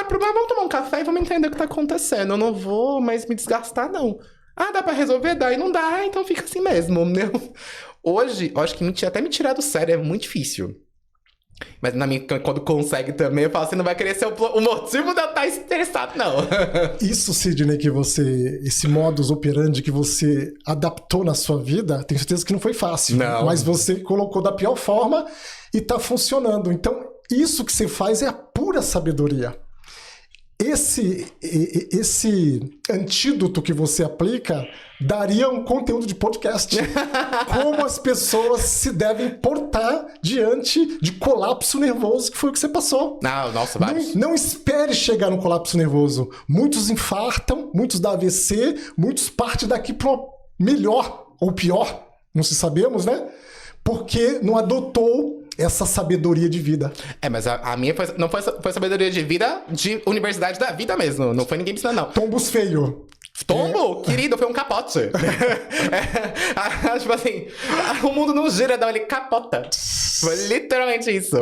O problema, vamos tomar um café e vamos entender o que tá acontecendo. Eu não vou mais me desgastar, não. Dá pra resolver? Dá e não dá, então fica assim mesmo. Hoje, eu acho que até me tirar do sério é muito difícil. Mas quando consegue também, eu falo assim, não vai querer ser o motivo de eu estar estressado, não. Isso, Sidney, esse modus operandi que você adaptou na sua vida, tenho certeza que não foi fácil. Não. Mas você colocou da pior forma e tá funcionando. Então, isso que você faz é a pura sabedoria. Esse antídoto que você aplica daria um conteúdo de podcast. Como as pessoas se devem portar diante de colapso nervoso, que foi o que você passou. Nossa, vários. Não espere chegar no colapso nervoso. Muitos infartam, muitos dão AVC, muitos partem daqui para melhor ou pior, não se sabemos, né? Porque não adotou essa sabedoria de vida. Mas a minha não foi sabedoria de vida de universidade da vida mesmo. Não foi ninguém me ensinando, não. Tombos feio. Tombo? Querido, foi um capote. Tipo assim, o mundo não gira, não, ele capota. Foi literalmente isso.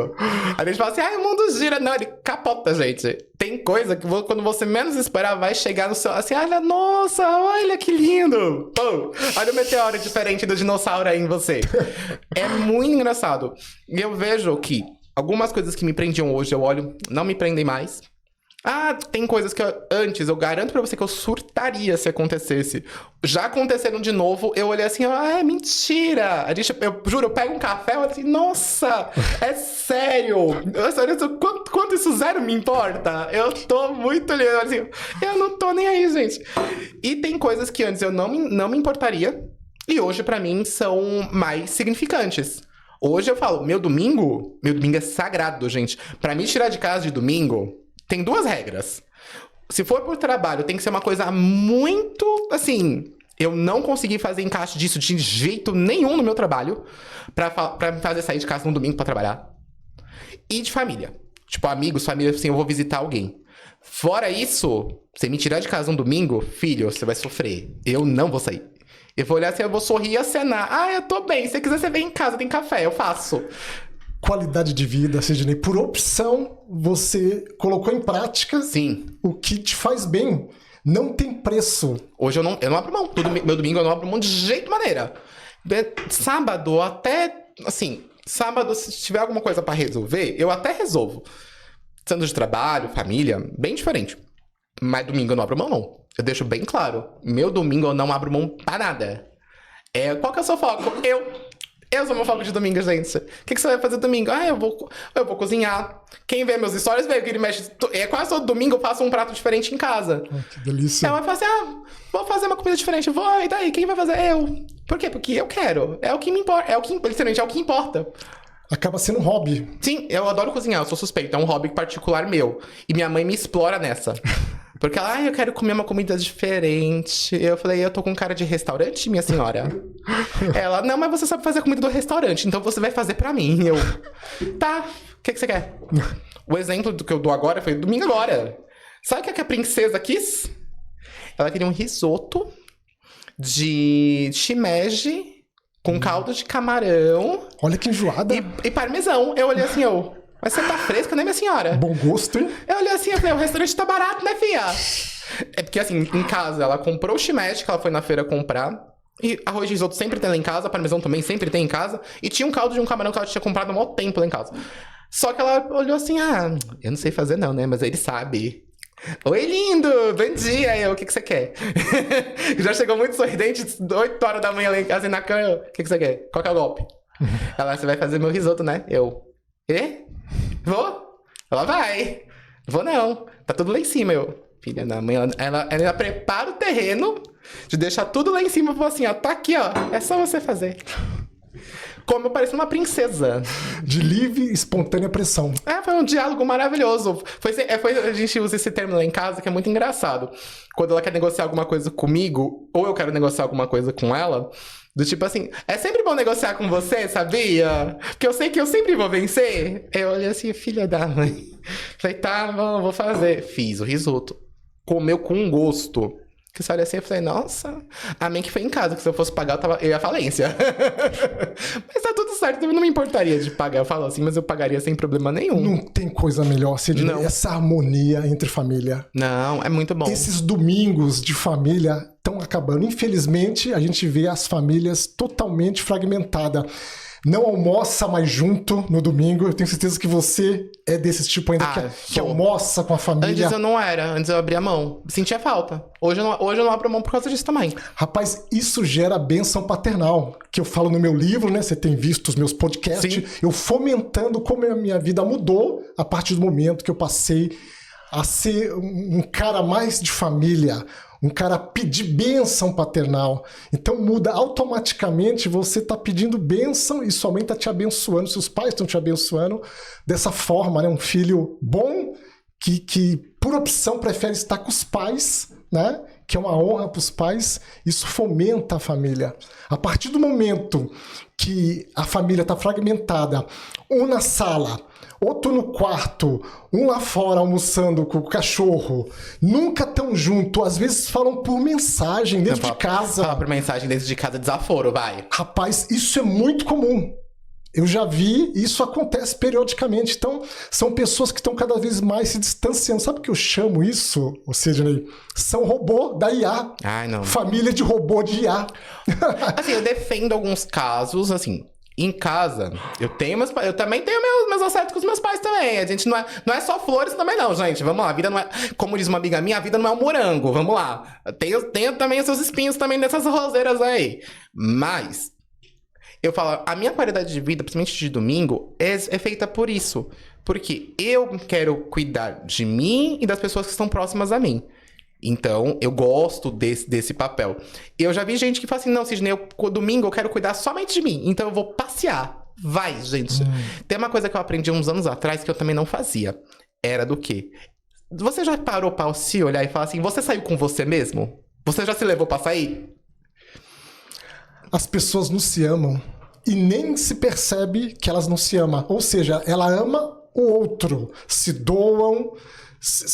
A gente fala assim, o mundo gira, não, ele capota, gente. Tem coisa que quando você menos esperar, vai chegar no seu... Assim, nossa, olha que lindo. Pô, olha o meteoro diferente do dinossauro aí em você. É muito engraçado. E eu vejo que algumas coisas que me prendiam hoje, eu olho, não me prendem mais. Tem coisas que antes, eu garanto pra você que eu surtaria se acontecesse. Já aconteceram de novo, eu olhei assim, é mentira. Eu juro, eu pego um café e olho assim, nossa, é sério. Quanto isso zero me importa? Eu tô muito olhando assim, eu não tô nem aí, gente. E tem coisas que antes eu não me importaria e hoje pra mim são mais significantes. Hoje eu falo, meu domingo é sagrado, gente. Pra mim tirar de casa de domingo... Tem duas regras. Se for por trabalho, tem que ser uma coisa muito, assim... Eu não consegui fazer encaixe disso de jeito nenhum no meu trabalho pra me fazer sair de casa no domingo pra trabalhar. E de família. Tipo, amigos, família, assim, eu vou visitar alguém. Fora isso, você me tirar de casa no domingo, filho, você vai sofrer. Eu não vou sair. Eu vou olhar assim, eu vou sorrir e acenar. Eu tô bem. Se você quiser, você vem em casa, tem café, eu faço. Qualidade de vida, Sidney. Por opção, você colocou em prática. Sim. O que te faz bem. Não tem preço. Hoje eu não abro mão. Meu domingo eu não abro mão de jeito maneira. Sábado, até... Assim, sábado, se tiver alguma coisa pra resolver, eu até resolvo. Sendo de trabalho, família, bem diferente. Mas domingo eu não abro mão, não. Eu deixo bem claro. Meu domingo eu não abro mão pra nada. Qual que é o seu foco? Eu sou meu foco de domingo, gente. O que você vai fazer domingo? Eu vou cozinhar. Quem vê meus stories vê que ele mexe... Quase todo domingo eu faço um prato diferente em casa. Que delícia. Ela fala assim, vou fazer uma comida diferente. Vou, e daí? Quem vai fazer? Eu. Por quê? Porque eu quero. É o que me importa. Literalmente, é o que importa. Acaba sendo um hobby. Sim, eu adoro cozinhar, eu sou suspeito. É um hobby particular meu. E minha mãe me explora nessa. Porque ela, eu quero comer uma comida diferente. Eu falei, eu tô com cara de restaurante, minha senhora? Ela, não, mas você sabe fazer a comida do restaurante, então você vai fazer pra mim. Eu, tá, o que você quer? O exemplo do que eu dou agora foi domingo agora. Sabe o que a princesa quis? Ela queria um risoto de shimeji com caldo de camarão. Olha que enjoada. E parmesão. Eu olhei assim, mas você tá fresca, né, minha senhora? Bom gosto, hein? Eu olhei assim, eu falei, o restaurante tá barato, né, fia? É porque, assim, em casa, ela comprou o shimeji, que ela foi na feira comprar. E arroz de risoto sempre tem lá em casa, parmesão também sempre tem em casa. E tinha um caldo de um camarão que ela tinha comprado há maior tempo lá em casa. Só que ela olhou assim, eu não sei fazer não, né, mas ele sabe. Oi, lindo! Bom dia! O que você quer? Já chegou muito sorridente, 8 horas da manhã lá em casa, na cama. O que você quer? Qual que é o golpe? Ela, você vai fazer meu risoto, né? Eu, Vou? Ela vai. Vou não. Tá tudo lá em cima, filha da mãe, ela prepara o terreno De deixar tudo lá em cima e falar assim, ó, tá aqui, ó. É só você fazer. Como eu parecia uma princesa. De livre e espontânea pressão. Foi um diálogo maravilhoso. A gente usa esse termo lá em casa que é muito engraçado. Quando ela quer negociar alguma coisa comigo, ou eu quero negociar alguma coisa com ela, do tipo assim, é sempre bom negociar com você, sabia? Porque eu sei que eu sempre vou vencer. Eu olhei assim, filha da mãe. Falei, tá bom, vou fazer. Fiz o risoto. Comeu com gosto. Que você olha assim, eu falei, nossa, a mim que foi em casa, que se eu fosse pagar, eu ia à falência. Mas tá tudo certo, eu não me importaria de pagar. Eu falo assim, mas eu pagaria sem problema nenhum. Não tem coisa melhor, Sidney, essa harmonia entre família. Não, é muito bom. Esses domingos de família estão acabando. Infelizmente, a gente vê as famílias totalmente fragmentadas. Não almoça mais junto no domingo. Eu tenho certeza que você é desse tipo ainda que almoça com a família. Antes eu não era, antes eu abria mão. Sentia falta. Hoje eu não abro mão por causa disso também. Rapaz, isso gera bênção paternal, que eu falo no meu livro, né? Você tem visto os meus podcasts. Sim. Eu fomentando como a minha vida mudou a partir do momento que eu passei a ser um cara mais de família, um cara pedir bênção paternal. Então muda automaticamente, você tá pedindo bênção e sua mãe tá te abençoando, seus pais estão te abençoando dessa forma, né? Um filho bom que por opção prefere estar com os pais, né? Que é uma honra para os pais, isso fomenta a família. A partir do momento que a família está fragmentada, um na sala, outro no quarto, um lá fora almoçando com o cachorro, nunca tão junto, às vezes falam por mensagem dentro de casa. Fala por mensagem dentro de casa, desaforo, vai. Rapaz, isso é muito comum. Eu já vi, isso acontece periodicamente. Então, são pessoas que estão cada vez mais se distanciando. Sabe o que eu chamo isso, Sidney? São robô da IA. Ai, não. Família de robô de IA. Assim, eu defendo alguns casos, assim... Em casa, eu também tenho meus acertos com os meus pais também. A gente não é só flores também não, gente. Vamos lá, a vida não é... Como diz uma amiga minha, a vida não é um morango. Vamos lá. Tenho também os seus espinhos também nessas roseiras aí. Mas, eu falo, a minha qualidade de vida, principalmente de domingo, é feita por isso. Porque eu quero cuidar de mim e das pessoas que estão próximas a mim. Então, eu gosto desse papel. Eu já vi gente que fala assim, não, Sidney, domingo eu quero cuidar somente de mim. Então eu vou passear. Vai, gente. Tem uma coisa que eu aprendi uns anos atrás que eu também não fazia. Era do quê? Você já parou pra se olhar e falar assim, você saiu com você mesmo? Você já se levou pra sair? As pessoas não se amam e nem se percebe que elas não se amam. Ou seja, ela ama o outro. Se doam,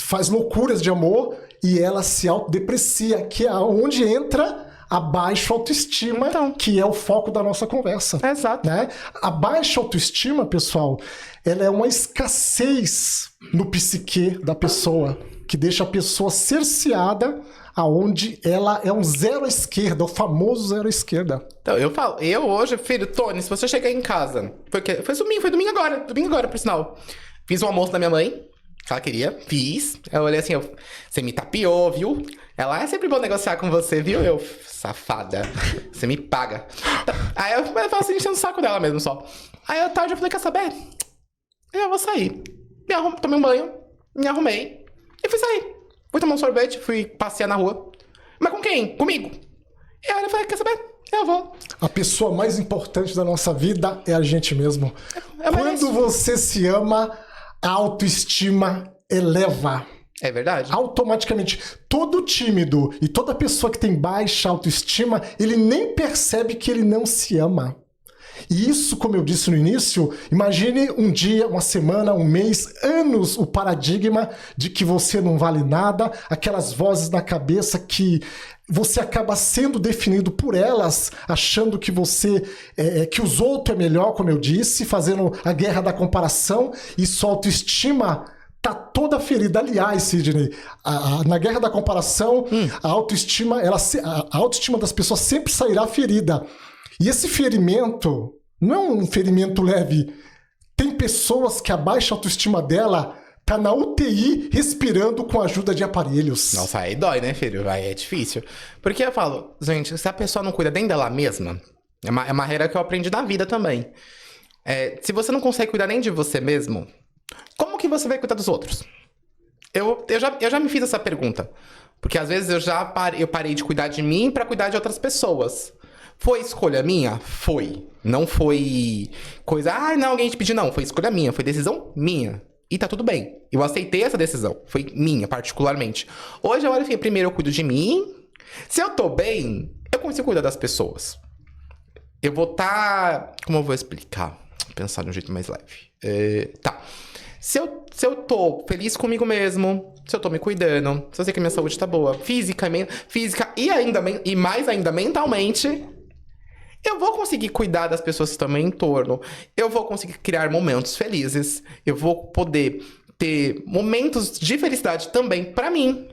faz loucuras de amor... E ela se autodeprecia, que é onde entra a baixa autoestima, então, que é o foco da nossa conversa. Exato. Né? A baixa autoestima, pessoal, ela é uma escassez no psique da pessoa, que deixa a pessoa cerceada aonde ela é um zero à esquerda, o famoso zero à esquerda. Então, eu hoje, filho, Tony, se você chegar em casa, foi domingo agora, por sinal. Fiz o almoço da minha mãe, que ela queria, fiz. Eu olhei assim, você me tapeou, viu? Ela, é sempre bom negociar com você, viu? Eu, safada, você me paga. Aí eu falo assim, enchendo o saco dela mesmo só. Aí à tarde eu falei, quer saber? Eu vou sair. Tomei um banho, me arrumei e fui sair. Fui tomar um sorvete, fui passear na rua. Mas com quem? Comigo. E aí eu falei, quer saber? Eu vou. A pessoa mais importante da nossa vida é a gente mesmo. Quando você se ama, a autoestima eleva. É verdade. Automaticamente. Todo tímido e toda pessoa que tem baixa autoestima, ele nem percebe que ele não se ama. E isso, como eu disse no início, imagine um dia, uma semana, um mês, anos, o paradigma de que você não vale nada, aquelas vozes na cabeça que você acaba sendo definido por elas, achando que que os outros é melhor, como eu disse, fazendo a guerra da comparação, e sua autoestima tá toda ferida. Aliás, Sidney, na guerra da comparação, a autoestima das pessoas sempre sairá ferida. E esse ferimento não é um ferimento leve. Tem pessoas que a baixa autoestima dela tá na UTI respirando com a ajuda de aparelhos. Nossa, aí dói, né, filho? Aí é difícil. Porque eu falo, gente, se a pessoa não cuida nem dela mesma, é uma regra que eu aprendi na vida também. Se você não consegue cuidar nem de você mesmo, como que você vai cuidar dos outros? Eu já me fiz essa pergunta. Porque às vezes eu parei de cuidar de mim pra cuidar de outras pessoas. Foi escolha minha? Foi. Não foi coisa, não, alguém te pediu, não. Foi escolha minha, foi decisão minha. E tá tudo bem. Eu aceitei essa decisão. Foi minha, particularmente. Hoje eu olho assim, primeiro eu cuido de mim. Se eu tô bem, eu consigo cuidar das pessoas. Eu vou como eu vou explicar? Vou pensar de um jeito mais leve. Tá. Se eu tô feliz comigo mesmo, se eu tô me cuidando, se eu sei que a minha saúde tá boa, física e mais ainda mentalmente, eu vou conseguir cuidar das pessoas que estão ao meu entorno. Eu vou conseguir criar momentos felizes. Eu vou poder ter momentos de felicidade também pra mim.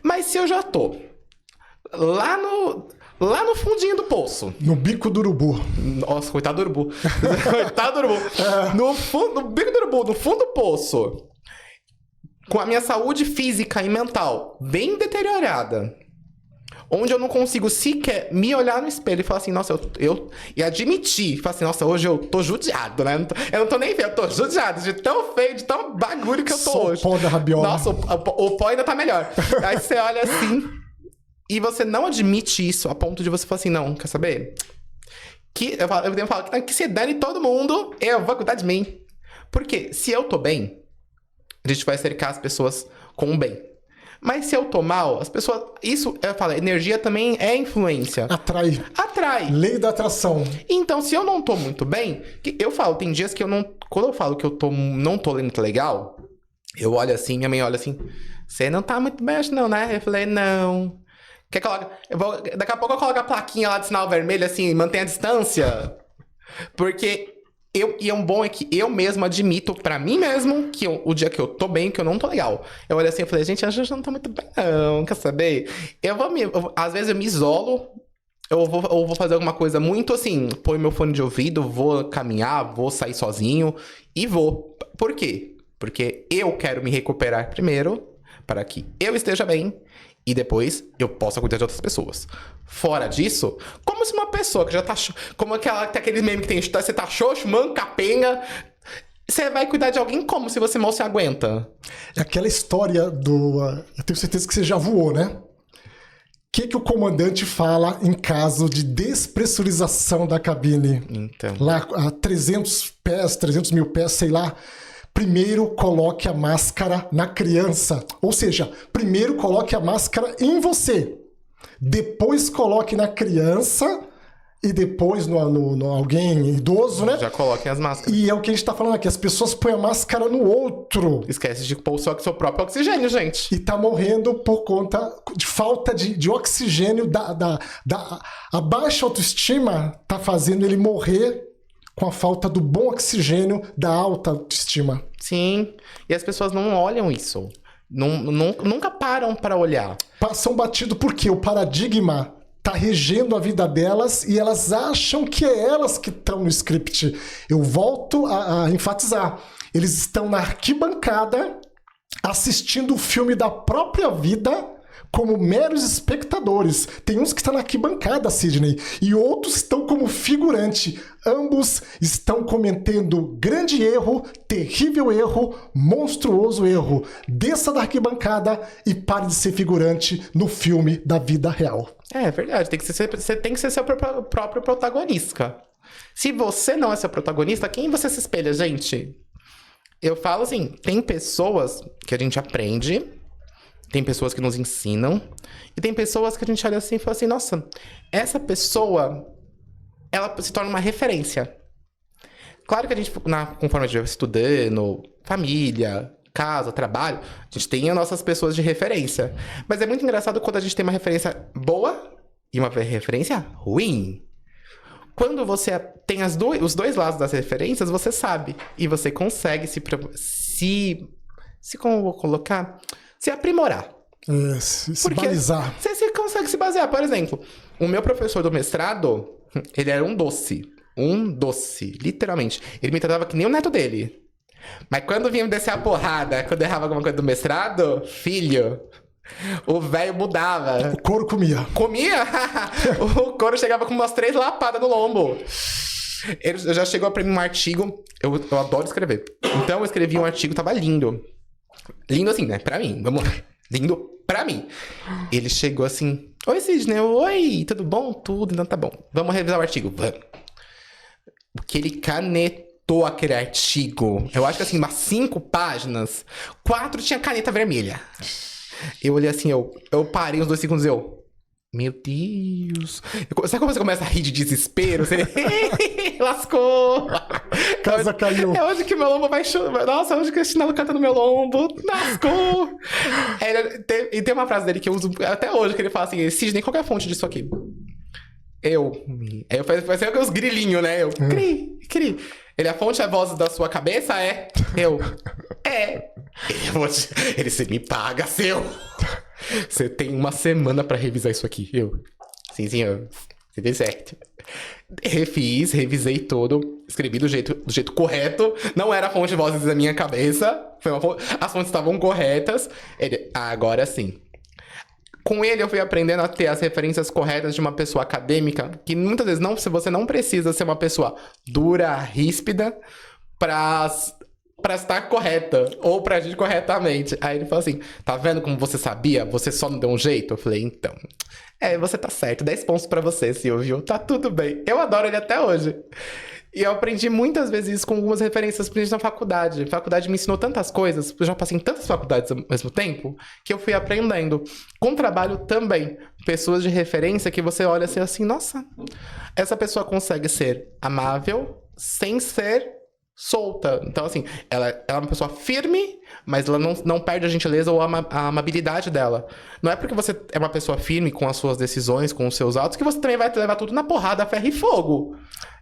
Mas se eu já tô lá no fundinho do poço. No bico do urubu. Nossa, coitado do urubu. Coitado do urubu. No bico do urubu, no fundo do poço. Com a minha saúde física e mental bem deteriorada. Onde eu não consigo sequer me olhar no espelho e falar assim, nossa, e admitir. Falar assim, nossa, hoje eu tô judiado, né? Eu não tô nem feio, eu tô judiado de tão feio, de tão bagulho que eu tô hoje. Só o pó da rabiola. Nossa, o pó ainda tá melhor. Aí você olha assim... E você não admite isso a ponto de você falar assim, não, quer saber? Eu falo que se dane todo mundo, eu vou cuidar de mim. Porque se eu tô bem, a gente vai cercar as pessoas com o bem. Mas se eu tô mal, as pessoas... Isso, eu falo, energia também é influência. Atrai. Lei da atração. Então, se eu não tô muito bem... Eu falo, tem dias que eu não... Quando eu falo que eu não tô muito legal, eu olho assim, minha mãe olha assim... Você não tá muito bem hoje não, né? Eu falei, não... Quer colocar... Daqui a pouco eu coloco a plaquinha lá de sinal vermelho, assim, mantém a distância. Porque e é um bom é que eu mesmo admito pra mim mesmo que o dia que eu tô bem, que eu não tô legal. Eu olho assim e falei, gente, a gente não tá muito bem, não, quer saber? Às vezes eu me isolo, eu vou fazer alguma coisa muito assim, põe meu fone de ouvido, vou caminhar, vou sair sozinho e vou. Por quê? Porque eu quero me recuperar primeiro, para que eu esteja bem. E depois eu possa cuidar de outras pessoas. Fora disso, como se uma pessoa que já tá... Como tem aquele meme que tem... Você tá xoxo, manco, capenga... Você vai cuidar de alguém como se você mal se aguenta? É aquela história do... eu tenho certeza que você já voou, né? O que o comandante fala em caso de despressurização da cabine? Então... Lá a 300 pés, 300 mil pés, sei lá... Primeiro coloque a máscara na criança. Ou seja, primeiro coloque a máscara em você. Depois coloque na criança e depois no alguém idoso, né? Já coloquem as máscaras. E é o que a gente tá falando aqui. As pessoas põem a máscara no outro. Esquece de pôr só com seu próprio oxigênio, gente. E tá morrendo por conta de falta de oxigênio. A baixa autoestima tá fazendo ele morrer com a falta do bom oxigênio da alta autoestima. Sim, e as pessoas não olham isso. Nunca param para olhar. Passam batido porque o paradigma tá regendo a vida delas e elas acham que é elas que estão no script. Eu volto a enfatizar. Eles estão na arquibancada assistindo o filme da própria vida como meros espectadores. Tem uns que estão na arquibancada, Sidney, e outros estão como figurante. Ambos estão cometendo grande erro, terrível erro, monstruoso erro. Desça da arquibancada e pare de ser figurante no filme da vida real. É verdade, você tem que ser seu próprio protagonista. Se você não é seu protagonista, quem você se espelha, gente? Eu falo assim, tem pessoas que a gente aprende... Tem pessoas que nos ensinam. E tem pessoas que a gente olha assim e fala assim, nossa, essa pessoa, ela se torna uma referência. Claro que a gente, conforme a gente vai estudando, família, casa, trabalho, a gente tem as nossas pessoas de referência. Mas é muito engraçado quando a gente tem uma referência boa e uma referência ruim. Quando você tem os dois lados das referências, você sabe. E você consegue como eu vou colocar... Se aprimorar. Se balizar. Você consegue se basear. Por exemplo, o meu professor do mestrado, ele era um doce. Um doce, literalmente. Ele me tratava que nem o neto dele. Mas quando vinha me descer a porrada, quando eu errava alguma coisa do mestrado, filho, o velho mudava. O couro comia. Comia? O couro chegava com umas 3 lapadas no lombo. Ele já chegou pra mim um artigo. Eu adoro escrever. Então eu escrevi um artigo, tava lindo. Lindo assim, né? Pra mim, vamos lá. Lindo pra mim. Ele chegou assim, oi Sidney, oi, tudo bom? Tudo, então tá bom. Vamos revisar o artigo, vamos. Porque ele canetou aquele artigo. Eu acho que assim, umas 5 páginas, 4 tinha caneta vermelha. Eu olhei assim, eu parei uns 2 segundos e meu Deus. Sabe quando você começa a rir de desespero? Você... Lascou! Casa caiu. É hoje que meu lombo vai chorar. Nossa, hoje que o chinelo canta no meu lombo. Lascou! E tem uma frase dele que eu uso até hoje, que ele fala assim, Sidney, qual que é a fonte disso aqui? Aí eu faço os grilinhos, né? Eu, cri. Ele, a fonte é a voz da sua cabeça? É. Eu, é. Ele, você me paga, seu. Você tem 1 semana pra revisar isso aqui. Eu, sim, senhor. Você fez certo. Revisei todo, escrevi do jeito correto. Não era a fonte de vozes da minha cabeça. As fontes estavam corretas. Ele, agora sim. Com ele eu fui aprendendo a ter as referências corretas de uma pessoa acadêmica, que muitas vezes você não precisa ser uma pessoa dura, ríspida, pra estar correta, ou pra agir corretamente. Aí ele falou assim, tá vendo como você sabia? Você só não deu um jeito? Eu falei, então, você tá certo, 10 pontos pra você, Silvio, tá tudo bem. Eu adoro ele até hoje. E eu aprendi muitas vezes isso com algumas referências, principalmente na faculdade. A faculdade me ensinou tantas coisas, eu já passei em tantas faculdades ao mesmo tempo, que eu fui aprendendo. Com trabalho também. Pessoas de referência que você olha assim, nossa, essa pessoa consegue ser amável sem ser solta. Então, assim, ela é uma pessoa firme, mas ela não perde a gentileza ou a amabilidade dela. Não é porque você é uma pessoa firme com as suas decisões, com os seus atos, que você também vai levar tudo na porrada, ferro e fogo.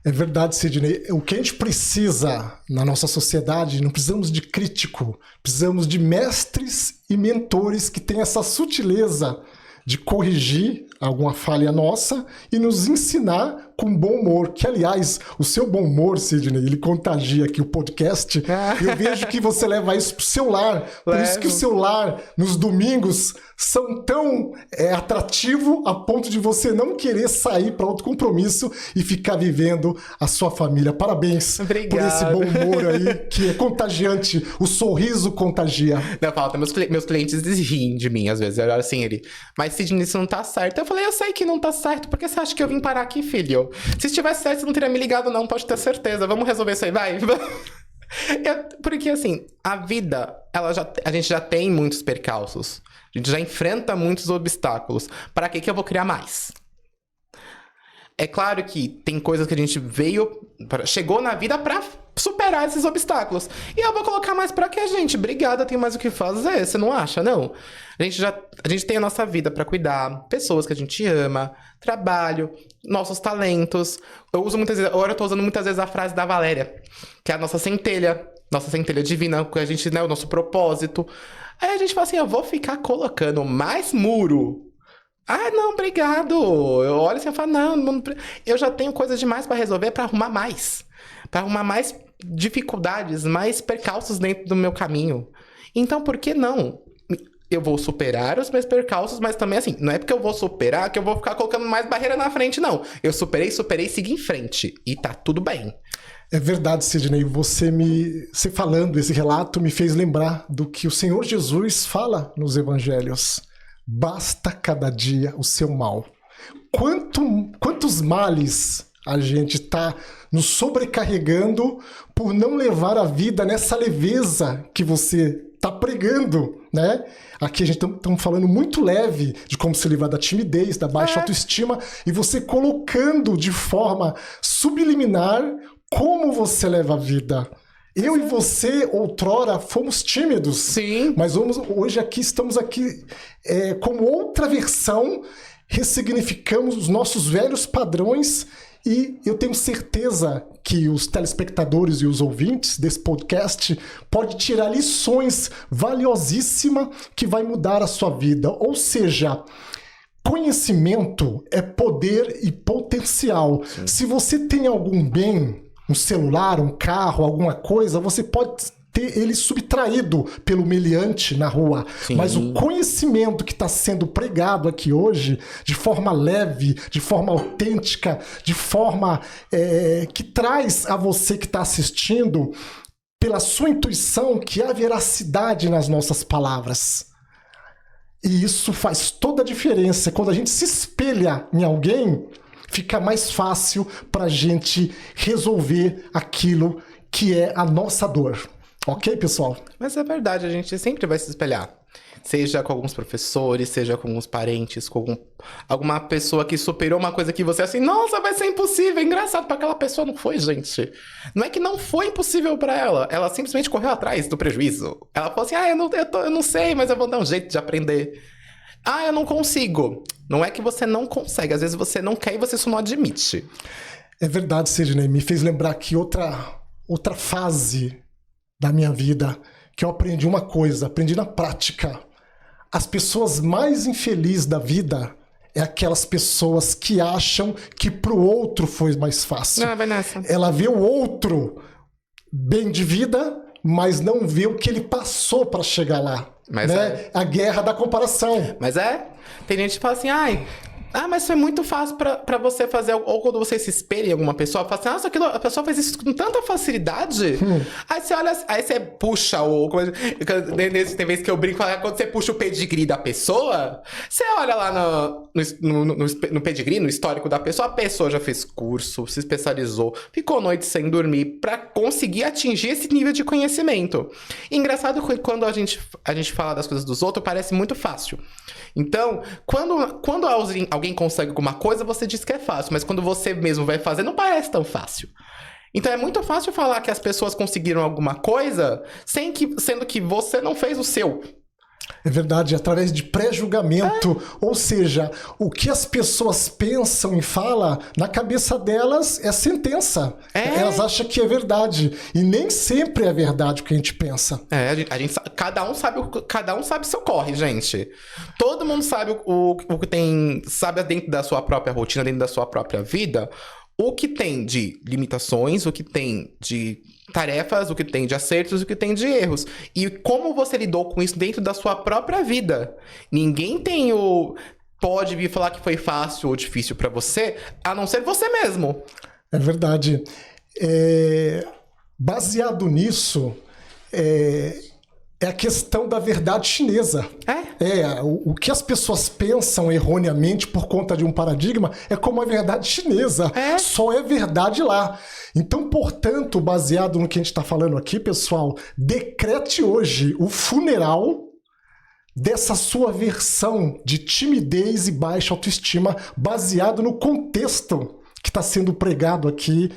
É verdade, Sidney. O que a gente precisa na nossa sociedade, não precisamos de crítico, precisamos de mestres e mentores que tenham essa sutileza de corrigir alguma falha nossa e nos ensinar com bom humor. Que, aliás, o seu bom humor, Sidney, ele contagia aqui o podcast. E eu vejo que você leva isso pro seu lar. Por isso que o seu lar, nos domingos, são tão atrativo a ponto de você não querer sair para outro compromisso e ficar vivendo a sua família. Parabéns. Obrigado. Por esse bom humor aí, que é contagiante. O sorriso contagia. Não, falta, meus clientes riem de mim, às vezes. Eu olho assim, mas Sidney, isso não tá certo. Eu falei, eu sei que não tá certo. Por que você acha que eu vim parar aqui, filho? Se estivesse certo, você não teria me ligado, não. Pode ter certeza. Vamos resolver isso aí, vai. Porque, assim, a vida, a gente já tem muitos percalços. A gente já enfrenta muitos obstáculos. Para que eu vou criar mais? É claro que tem coisas que a gente chegou na vida pra superar esses obstáculos. E eu vou colocar mais pra quê, gente? Obrigada, tem mais o que fazer. Você não acha, não? A gente tem a nossa vida pra cuidar, pessoas que a gente ama, trabalho, nossos talentos. Agora eu tô usando muitas vezes a frase da Valéria, que é a nossa centelha divina, que a gente, né, o nosso propósito. Aí a gente fala assim, eu vou ficar colocando mais muro. Ah, não, obrigado. Eu olho assim e falo, não, eu já tenho coisas demais pra resolver pra arrumar mais. Pra arrumar mais dificuldades, mais percalços dentro do meu caminho. Então, por que não? Eu vou superar os meus percalços, mas também assim, não é porque eu vou superar que eu vou ficar colocando mais barreira na frente, não. Eu superei, segui em frente. E tá tudo bem. É verdade, Sidney. Você falando esse relato me fez lembrar do que o Senhor Jesus fala nos evangelhos. Basta cada dia o seu mal. Quantos males a gente está nos sobrecarregando por não levar a vida nessa leveza que você está pregando, né? Aqui a gente estamos falando muito leve de como se livrar da timidez, da baixa autoestima, e você colocando de forma subliminar como você leva a vida. Eu e você, outrora, fomos tímidos. Sim. Mas hoje estamos aqui como outra versão, ressignificamos os nossos velhos padrões e eu tenho certeza que os telespectadores e os ouvintes desse podcast podem tirar lições valiosíssimas que vai mudar a sua vida. Ou seja, conhecimento é poder e potencial. Sim. Se você tem algum bem, um celular, um carro, alguma coisa, você pode ter ele subtraído pelo meliante na rua. Sim. Mas o conhecimento que está sendo pregado aqui hoje, de forma leve, de forma autêntica, de forma que traz a você que está assistindo, pela sua intuição, que há veracidade nas nossas palavras. E isso faz toda a diferença. Quando a gente se espelha em alguém, fica mais fácil para a gente resolver aquilo que é a nossa dor. Ok, pessoal? Mas é verdade, a gente sempre vai se espelhar. Seja com alguns professores, seja com alguns parentes, com alguma pessoa que superou uma coisa que você assim, nossa, vai ser impossível. É engraçado, para aquela pessoa não foi, gente. Não é que não foi impossível para ela simplesmente correu atrás do prejuízo. Ela falou assim, eu não sei, mas eu vou dar um jeito de aprender. Eu não consigo. Não é que você não consegue, às vezes você não quer e você só não admite. É verdade, Sidney. Me fez lembrar que outra fase da minha vida, que eu aprendi uma coisa, aprendi na prática. As pessoas mais infelizes da vida é aquelas pessoas que acham que pro outro foi mais fácil. Vai nessa. Ela vê o outro bem de vida, mas não vê o que ele passou para chegar lá. Mas né? A guerra da comparação. Mas tem gente que fala assim, mas foi muito fácil pra você fazer, ou quando você se espelha em alguma pessoa, fala assim, nossa, a pessoa faz isso com tanta facilidade. Aí você olha, aí você puxa tem vezes que eu brinco, quando você puxa o pedigree da pessoa, você olha lá no pedigree, no histórico da pessoa, a pessoa já fez curso, se especializou, ficou noite sem dormir pra conseguir atingir esse nível de conhecimento. E engraçado que quando a gente fala das coisas dos outros, parece muito fácil. Então, quando alguém consegue alguma coisa, você diz que é fácil. Mas quando você mesmo vai fazer, não parece tão fácil. Então é muito fácil falar que as pessoas conseguiram alguma coisa, sendo que você não fez o seu. É verdade, através de pré-julgamento. Ou seja, o que as pessoas pensam e falam, na cabeça delas é sentença. Elas acham que é verdade. E nem sempre é verdade o que a gente pensa. Cada um sabe seu corre, gente. Todo mundo sabe o que tem, sabe dentro da sua própria rotina, dentro da sua própria vida, o que tem de limitações, o que tem de tarefas, o que tem de acertos, o que tem de erros. E como você lidou com isso dentro da sua própria vida. Ninguém pode vir falar que foi fácil ou difícil pra você, a não ser você mesmo. É verdade. Baseado nisso, é a questão da verdade chinesa. O que as pessoas pensam erroneamente por conta de um paradigma é como a verdade chinesa. Só é verdade lá. Então, portanto, baseado no que a gente está falando aqui, pessoal, decrete hoje o funeral dessa sua versão de timidez e baixa autoestima, baseado no contexto que está sendo pregado aqui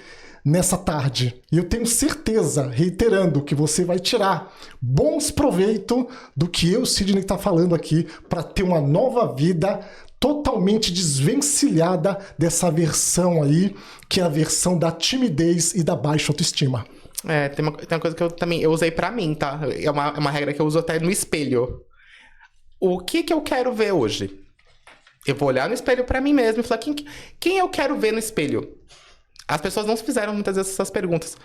nessa tarde. E eu tenho certeza, reiterando, que você vai tirar bons proveitos do que eu, Sidney, está falando aqui para ter uma nova vida totalmente desvencilhada dessa versão aí, que é a versão da timidez e da baixa autoestima. Tem uma coisa que eu usei pra mim, tá? É uma regra que eu uso até no espelho. O que eu quero ver hoje? Eu vou olhar no espelho pra mim mesmo e falar, quem eu quero ver no espelho? As pessoas não se fizeram muitas vezes essas perguntas.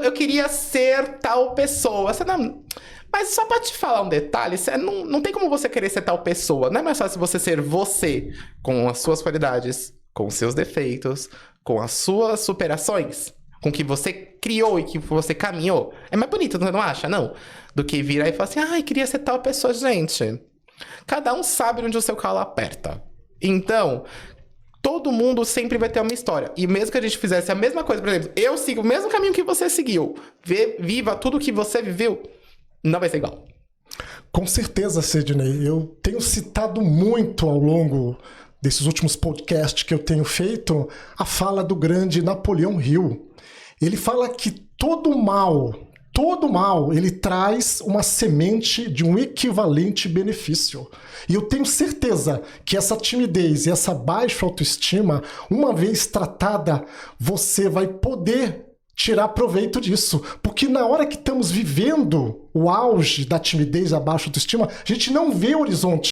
Eu queria ser tal pessoa. Mas só pra te falar um detalhe, não tem como você querer ser tal pessoa. Não é mais fácil você ser você, com as suas qualidades, com os seus defeitos, com as suas superações, com o que você criou e que você caminhou. É mais bonito, você não acha? Não. Do que virar e falar assim, queria ser tal pessoa. Gente, cada um sabe onde o seu calo aperta. Então, todo mundo sempre vai ter uma história. E mesmo que a gente fizesse a mesma coisa, por exemplo, eu sigo o mesmo caminho que você seguiu, viva tudo que você viveu, não vai ser igual. Com certeza, Sidney. Eu tenho citado muito ao longo desses últimos podcasts que eu tenho feito a fala do grande Napoleão Hill. Ele fala que todo mal, ele traz uma semente de um equivalente benefício. E eu tenho certeza que essa timidez e essa baixa autoestima, uma vez tratada, você vai poder tirar proveito disso. Porque na hora que estamos vivendo o auge da timidez, a baixa autoestima, a gente não vê o horizonte.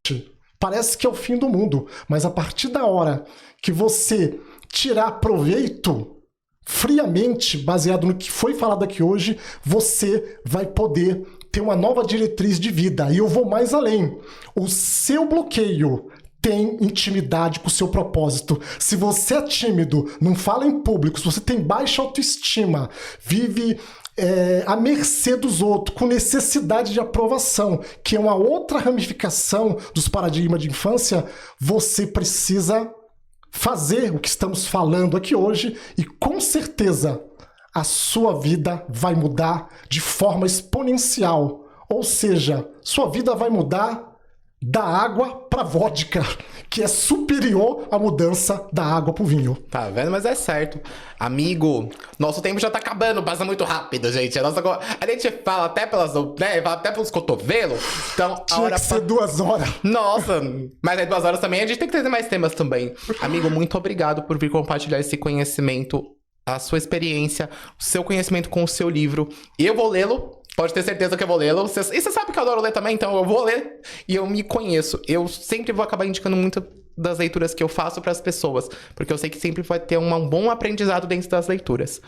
Parece que é o fim do mundo. Mas a partir da hora que você tirar proveito friamente, baseado no que foi falado aqui hoje, você vai poder ter uma nova diretriz de vida. E eu vou mais além. O seu bloqueio tem intimidade com o seu propósito. Se você é tímido, não fala em público, se você tem baixa autoestima, vive à mercê dos outros, com necessidade de aprovação, que é uma outra ramificação dos paradigmas de infância, você precisa fazer o que estamos falando aqui hoje e com certeza a sua vida vai mudar de forma exponencial. Ou seja, sua vida vai mudar da água para vodka, que é superior à mudança da água para o vinho. Tá vendo? Mas é certo. Amigo, nosso tempo já tá acabando, passa muito rápido, gente. A gente fala até fala até pelos cotovelos. Então, Tinha que ser 2 horas. Nossa, mas aí 2 horas também, a gente tem que trazer mais temas também. Amigo, muito obrigado por vir compartilhar esse conhecimento, a sua experiência, o seu conhecimento com o seu livro. Eu vou lê-lo. Pode ter certeza que eu vou lê-lo. E você sabe que eu adoro ler também, então eu vou ler. E eu me conheço. Eu sempre vou acabar indicando muito das leituras que eu faço para as pessoas. Porque eu sei que sempre vai ter um bom aprendizado dentro das leituras.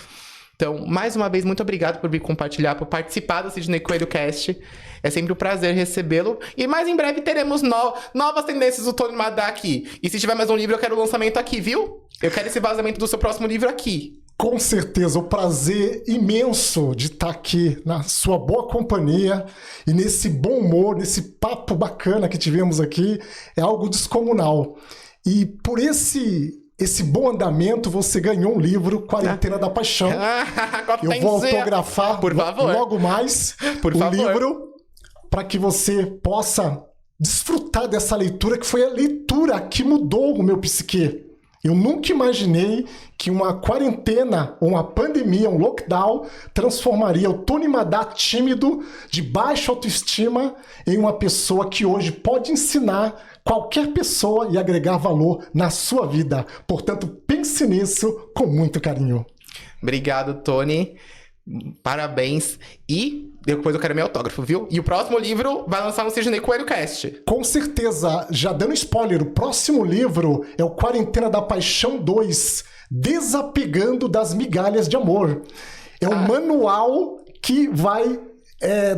Então, mais uma vez, muito obrigado por vir compartilhar, por participar do Sidney Coelho Cast. É sempre um prazer recebê-lo. E mais em breve teremos novas tendências do Tony Madá aqui. E se tiver mais um livro, eu quero o lançamento aqui, viu? Eu quero esse vazamento do seu próximo livro aqui. Com certeza, o prazer imenso de estar aqui na sua boa companhia e nesse bom humor, nesse papo bacana que tivemos aqui, é algo descomunal. E por esse bom andamento, você ganhou um livro, Quarentena da Paixão. Eu vou autografar por favor. Logo mais o livro para que você possa desfrutar dessa leitura, que foi a leitura que mudou o meu psique. Eu nunca imaginei que uma quarentena, ou uma pandemia, um lockdown, transformaria o Tony Madá tímido, de baixa autoestima, em uma pessoa que hoje pode ensinar qualquer pessoa e agregar valor na sua vida. Portanto, pense nisso com muito carinho. Obrigado, Tony. Parabéns. E depois eu quero meu autógrafo, viu? E o próximo livro vai lançar no Sidney Coelho Cast. Com certeza. Já dando spoiler, o próximo livro é o Quarentena da Paixão 2, Desapegando das Migalhas de Amor. É um manual que vai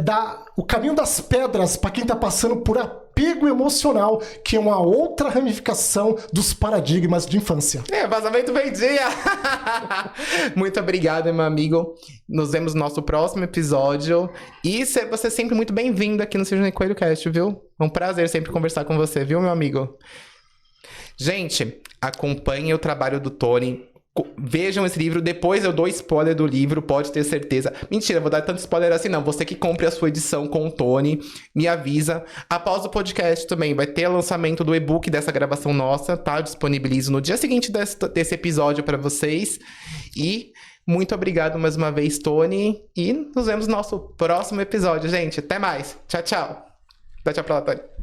dar o caminho das pedras para quem está passando por apego emocional, que é uma outra ramificação dos paradigmas de infância. Vazamento meio-dia! Muito obrigado, meu amigo. Nos vemos no nosso próximo episódio. E você é sempre muito bem-vindo aqui no Sidney Coelho Cast, viu? É um prazer sempre conversar com você, viu, meu amigo? Gente, acompanhem o trabalho do Tony. Vejam esse livro, depois eu dou spoiler do livro, pode ter certeza. Mentira, vou dar tanto spoiler assim não. Você que compre a sua edição com o Tony, me avisa. Após o podcast também, vai ter o lançamento do e-book dessa gravação nossa, tá? Disponibilizo no dia seguinte desse episódio pra vocês. E muito obrigado mais uma vez, Tony. E nos vemos no nosso próximo episódio, gente. Até mais. Tchau, tchau. Dá tchau pra lá, Tony.